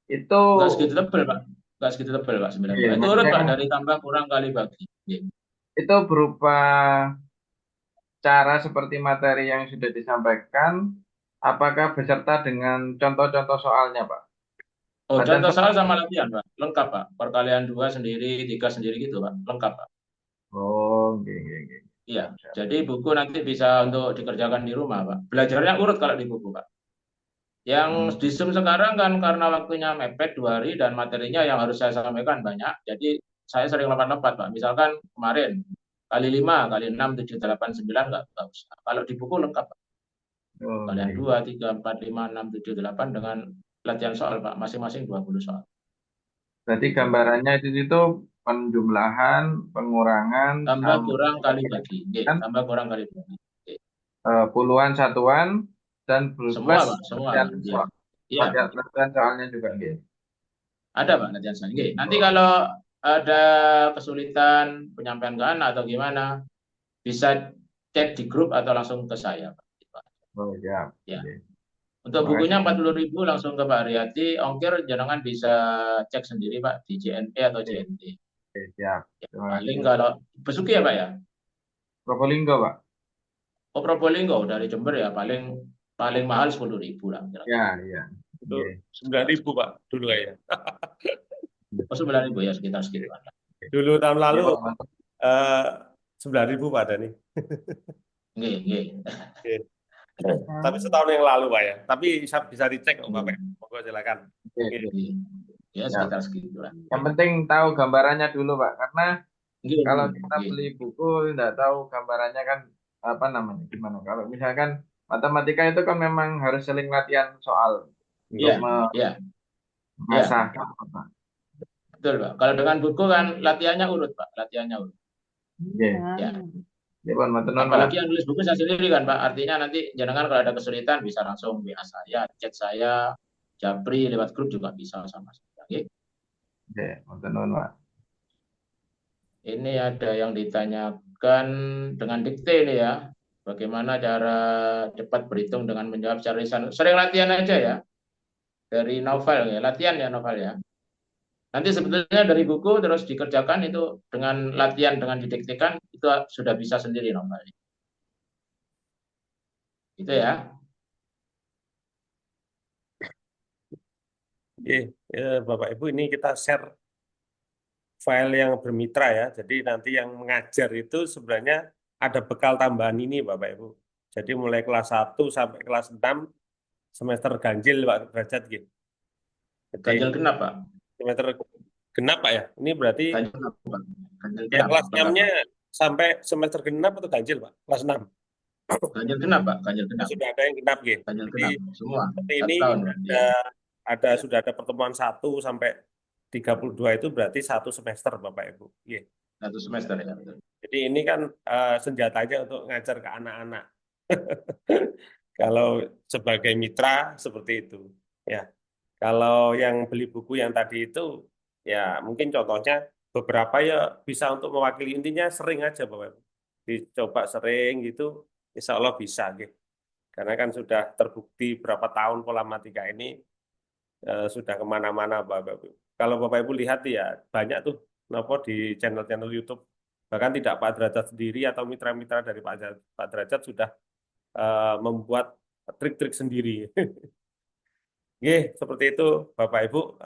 Itu Nggak segitu tebel Pak. Nggak segitu tebel Pak 92. Iya, Itu urut Pak, maksudnya dari tambah kurang kali bagi. Oke. itu berupa cara seperti materi yang sudah disampaikan, apakah beserta dengan contoh-contoh soalnya, Pak? Oh, Latihan contoh soal. soal sama latihan Pak. Lengkap Pak. Perkalian 2 sendiri, 3 sendiri gitu Pak. Lengkap Pak. Oh, oke. Iya. Jadi buku nanti bisa untuk dikerjakan di rumah Pak. Belajarnya urut kalau di buku Pak. Yang di Zoom sekarang kan karena waktunya mepet 2 hari dan materinya yang harus saya sampaikan banyak. Jadi saya sering lompat-lompat Pak. Misalkan kemarin kali 5, kali 6, 7, 8, 9 nggak usah. Kalau di buku lengkap Pak. Oh, Kalian oke. 2, 3, 4, 5, 6, 7, 8 dengan latihan soal Pak. Masing-masing 20 soal. Berarti gambarannya itu penjumlahan, pengurangan, Tambah kurang kali bagi. Oke, kan? tambah kurang kali bagi. Oke. Puluhan satuan dan Semua plus Pak, semua latihan Pak. Iya. soal. Iya. Latihan soalnya juga, oke. Ada Pak latihan soal. Oke. Nanti kalau ada kesulitan penyampaian ke anak atau gimana, bisa chat di grup atau langsung ke saya Pak. Oh, ya. Ya. Oke. Untuk Terima bukunya kasih. 40.000 langsung ke Pak Haryati. Ongkir jangan bisa cek sendiri Pak di JNE atau JNT. Oke, siap. Ya, Terima paling kasih. kalau Besuki ya Pak ya. Probolinggo, Pak. Oh, Probolinggo dari Jember ya paling mahal 10.000 lah kira-kira. Ya. Itu Oke. 9.000, Pak, dulu kayaknya. Oh, 9.000 ya sekitar segituan. Dulu tahun Ya, lalu Pak, mantap. 9.000, Pak Dani. Nggih. Tapi setahun yang lalu, Pak ya. Tapi bisa dicek kok, Bapak. Monggo silakan. Oke. Nggih. Ya sekitar segitulah. Yang penting tahu gambarannya dulu, Pak. Karena Nggih, kalau nggih, kita nggih. beli buku tidak tahu gambarannya kan apa namanya gimana. Kalau misalkan matematika itu kan memang harus sering latihan soal untuk Iya, iya. mengasah apa. Betul, Pak. Kalau dengan buku kan latihannya urut, Pak. Latihannya urut. Oke. Ya. Ya, Pak, matur nuwun, Pak. Apalagi yang nulis buku saya sendiri kan, Pak. Artinya nanti jangan kalau ada kesulitan bisa langsung WA saya, chat saya, Japri lewat grup juga bisa sama saya. Oke. Oke, matur nuwun, Pak. Ini ada yang ditanyakan dengan dikte ini ya. Bagaimana cara cepat berhitung dengan menjawab secara lisan. Sering latihan aja ya. Dari novel ya, latihan ya novel ya. Nanti sebetulnya dari buku terus dikerjakan itu dengan latihan, dengan didiktekan, itu sudah bisa sendiri novel. Itu ya. Bapak Ibu, ini kita share file yang bermitra ya. Jadi nanti yang mengajar itu sebenarnya ada bekal tambahan ini, Bapak Ibu. Jadi mulai kelas 1 sampai kelas 6 semester ganjil, Pak Derajat gitu. Ganjil genap, Pak. Semester genap, Pak ya. Ini berarti Ganjil genap, Pak. Ganjil ya genap, kelas Pak. 6-nya sampai semester genap atau ganjil, Pak? Kelas 6. Ganjil genap, Pak. Ganjil genap. Sudah ada yang genap gitu. Ganjil Jadi genap semua. seperti 1 ini tahun berarti. sudah ada pertemuan 1 sampai 32 itu berarti 1 semester, Bapak Ibu. Yeah. 1 semester ya. Betul. Jadi ini kan senjatanya untuk ngajar ke anak-anak. Kalau sebagai mitra seperti itu, ya. Kalau yang beli buku yang tadi itu, ya mungkin contohnya beberapa ya bisa untuk mewakili, intinya sering aja Bapak Ibu. Dicoba sering gitu, insya Allah bisa gitu. Karena kan sudah terbukti berapa tahun pola matematika ini sudah kemana-mana Bapak Ibu. Kalau Bapak Ibu lihat ya banyak tuh nopo di channel-channel YouTube. Bahkan tidak Pak Derajat sendiri atau mitra-mitra dari Pak Derajat sudah membuat trik-trik sendiri. Oke, seperti itu Bapak Ibu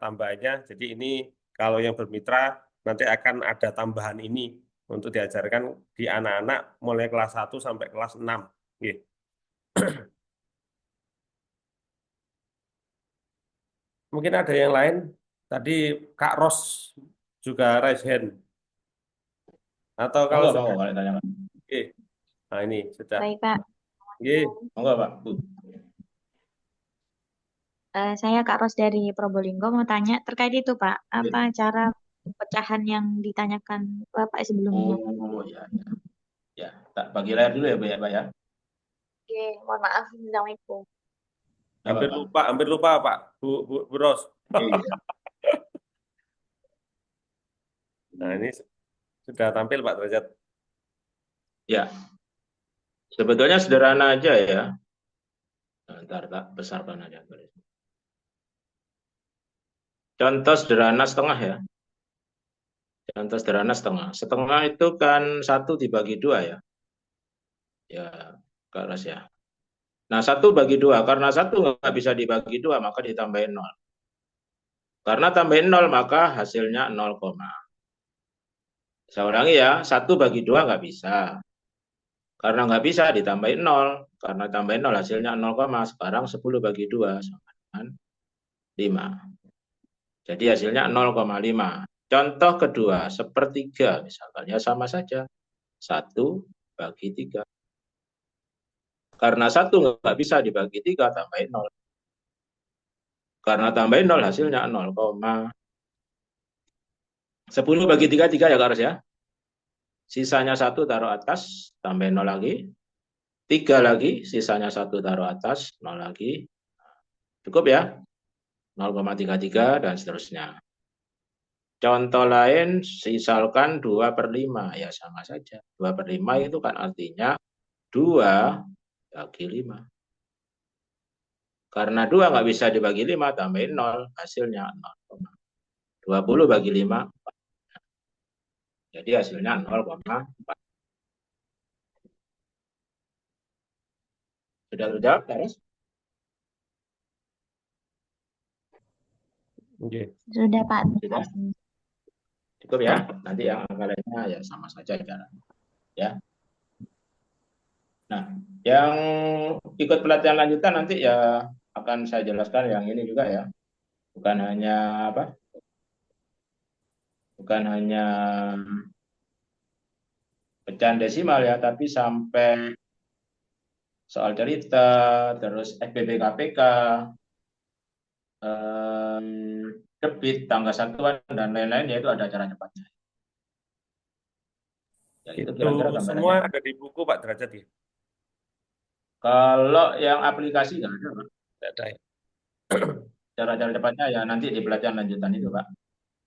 tambahannya. Jadi ini kalau yang bermitra nanti akan ada tambahan ini untuk diajarkan di anak-anak mulai kelas 1 sampai kelas 6. Oke. Mungkin ada yang lain. Tadi Kak Ros juga raise hand. Atau kalau Monggo, sudah, monggo kalau ditanyakan. oke. Nah ini sudah. Baik, Pak. Oke. Monggo, Pak, Bu. Saya Kak Ros dari Probolinggo mau tanya terkait itu, Pak. Oke. Apa cara pecahan yang ditanyakan Bapak sebelumnya? Oh, ya, ya. Ya, tak bagi layar dulu ya, Bu, ya, Pak, ya. Oke, mohon maaf. Assalamualaikum. Nggak apa-apa. Hampir lupa Pak, Bu Ros. Iya. Nah ini sudah tampil Pak Derajat. Ya, sebetulnya sederhana aja ya. Ntar tak besarkan aja. Contoh sederhana setengah ya. Contoh sederhana setengah. Setengah itu kan 1 dibagi 2 ya. Ya, Kak Ras ya. Nah, 1 bagi 2. Karena 1 nggak bisa dibagi 2, maka ditambahin 0. Karena tambahin 0, maka hasilnya 0, saya ulangi ya, 1 bagi 2 nggak bisa. Karena nggak bisa ditambahin 0. Karena tambahin 0 hasilnya 0, sekarang 10 bagi 2 sama dengan 5. Jadi hasilnya 0,5. Contoh kedua, sepertiga misalkan, ya sama saja. 1 bagi 3. Karena 1 nggak bisa dibagi 3, tambahin 0. Karena tambahin 0 hasilnya 0, 10 bagi 3, 3 ya Kak Ros ya. Sisanya 1 taruh atas, tambahin 0 lagi. 3 lagi, sisanya 1 taruh atas, 0 lagi. Cukup ya? 0,33 dan seterusnya. Contoh lain, misalkan 2/5, ya sama saja. 2/5 itu kan artinya 2 bagi 5. Karena 2 nggak bisa dibagi 5, tambahin 0, hasilnya 0, 20 bagi 5, 4. Jadi hasilnya 0,4. Sudah terjawab, Terus? Oke. Sudah, Pak. Sudah. Cukup ya. Nanti yang angka lainnya ya sama saja caranya. Ya. Nah, yang ikut pelatihan lanjutan nanti ya akan saya jelaskan yang ini juga ya. Bukan hanya apa? Bukan hanya pecahan desimal ya, tapi sampai soal cerita, terus FBB KPK, debit, tangga satuan, dan lain-lain, yaitu ada cara cepatnya. Ya, itu Itu kira-kira gambarannya. semua ada di buku Pak Derajat ya? Kalau yang aplikasi nggak ada, Pak. Tidak ada ya? Cara-cara cepatnya ya nanti di pelatihan lanjutan itu, Pak.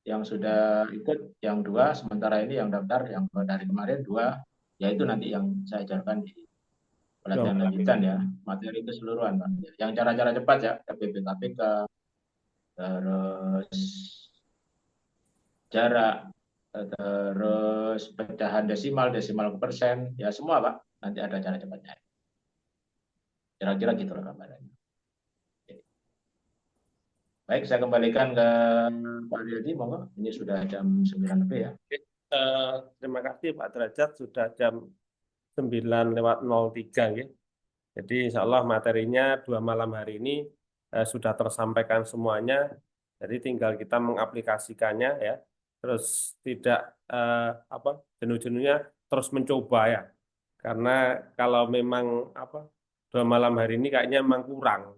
Yang sudah ikut yang 2, sementara ini yang daftar yang dari kemarin 2, yaitu nanti yang saya ajarkan di pelatihan lanjutan ya, materi keseluruhan, Pak. Yang cara-cara cepat ya, FBB KPK, terus jarak, terus pecahan desimal ke persen, ya semua Pak, nanti ada cara cepatnya. Kira-kira gitu lah gambarannya. Baik, saya kembalikan ke Pak Riyadi, monggo. Ini sudah jam 9 lebih ya. Terima kasih Pak Derajat, sudah jam 9:03 ya. Jadi insya Allah materinya 2 malam hari ini sudah tersampaikan semuanya. Jadi tinggal kita mengaplikasikannya ya. Terus tidak jenuh-jenuhnya terus mencoba ya. Karena kalau memang 2 malam hari ini kayaknya memang kurang.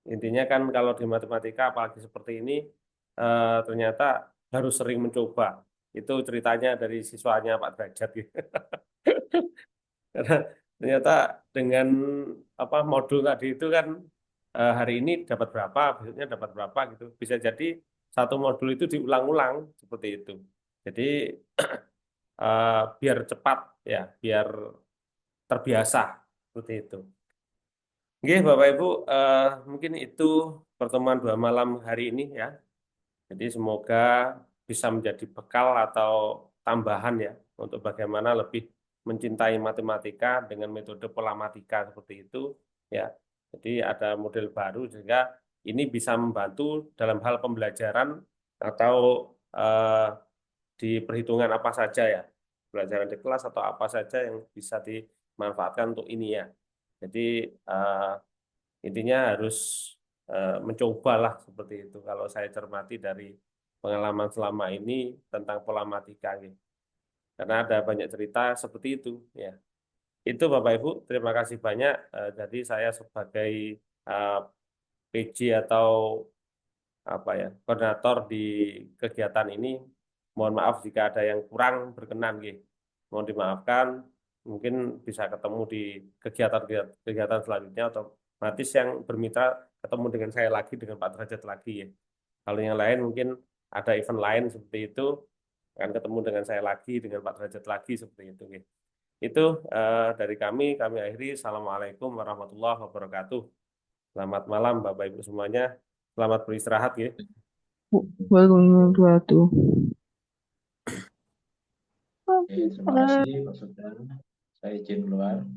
Intinya kan kalau di matematika apalagi seperti ini ternyata harus sering mencoba. Itu ceritanya dari siswanya Pak Derajat gitu. Karena ternyata dengan modul tadi itu kan hari ini dapat berapa, besoknya dapat berapa gitu. Bisa jadi satu modul itu diulang-ulang seperti itu. Jadi biar cepat ya, biar terbiasa seperti itu. Oke, Bapak Ibu, mungkin itu pertemuan 2 malam hari ini ya. Jadi semoga bisa menjadi bekal atau tambahan ya untuk bagaimana lebih mencintai matematika dengan metode polamatika seperti itu ya. Jadi ada model baru sehingga ini bisa membantu dalam hal pembelajaran atau di perhitungan apa saja ya, pelajaran di kelas atau apa saja yang bisa dimanfaatkan untuk ini ya. Jadi intinya harus mencobalah seperti itu kalau saya cermati dari pengalaman selama ini tentang polamatika gitu. Karena ada banyak cerita seperti itu ya. Itu Bapak Ibu, terima kasih banyak. Jadi saya sebagai PJ atau apa ya, koordinator di kegiatan ini, mohon maaf jika ada yang kurang berkenan gitu. Mohon dimaafkan, mungkin bisa ketemu di kegiatan selanjutnya otomatis yang bermitra ketemu dengan saya lagi dengan Pak Derajat lagi ya. Kalau yang lain mungkin ada event lain seperti itu akan ketemu dengan saya lagi dengan Pak Derajat lagi seperti itu gitu. Itu dari kami akhiri. Assalamualaikum warahmatullahi wabarakatuh. Selamat malam Bapak Ibu semuanya. Selamat beristirahat ya. Waalaikumsalam warahmatullahi Oke, terima kasih Pak Sugeng. Saya izin keluar.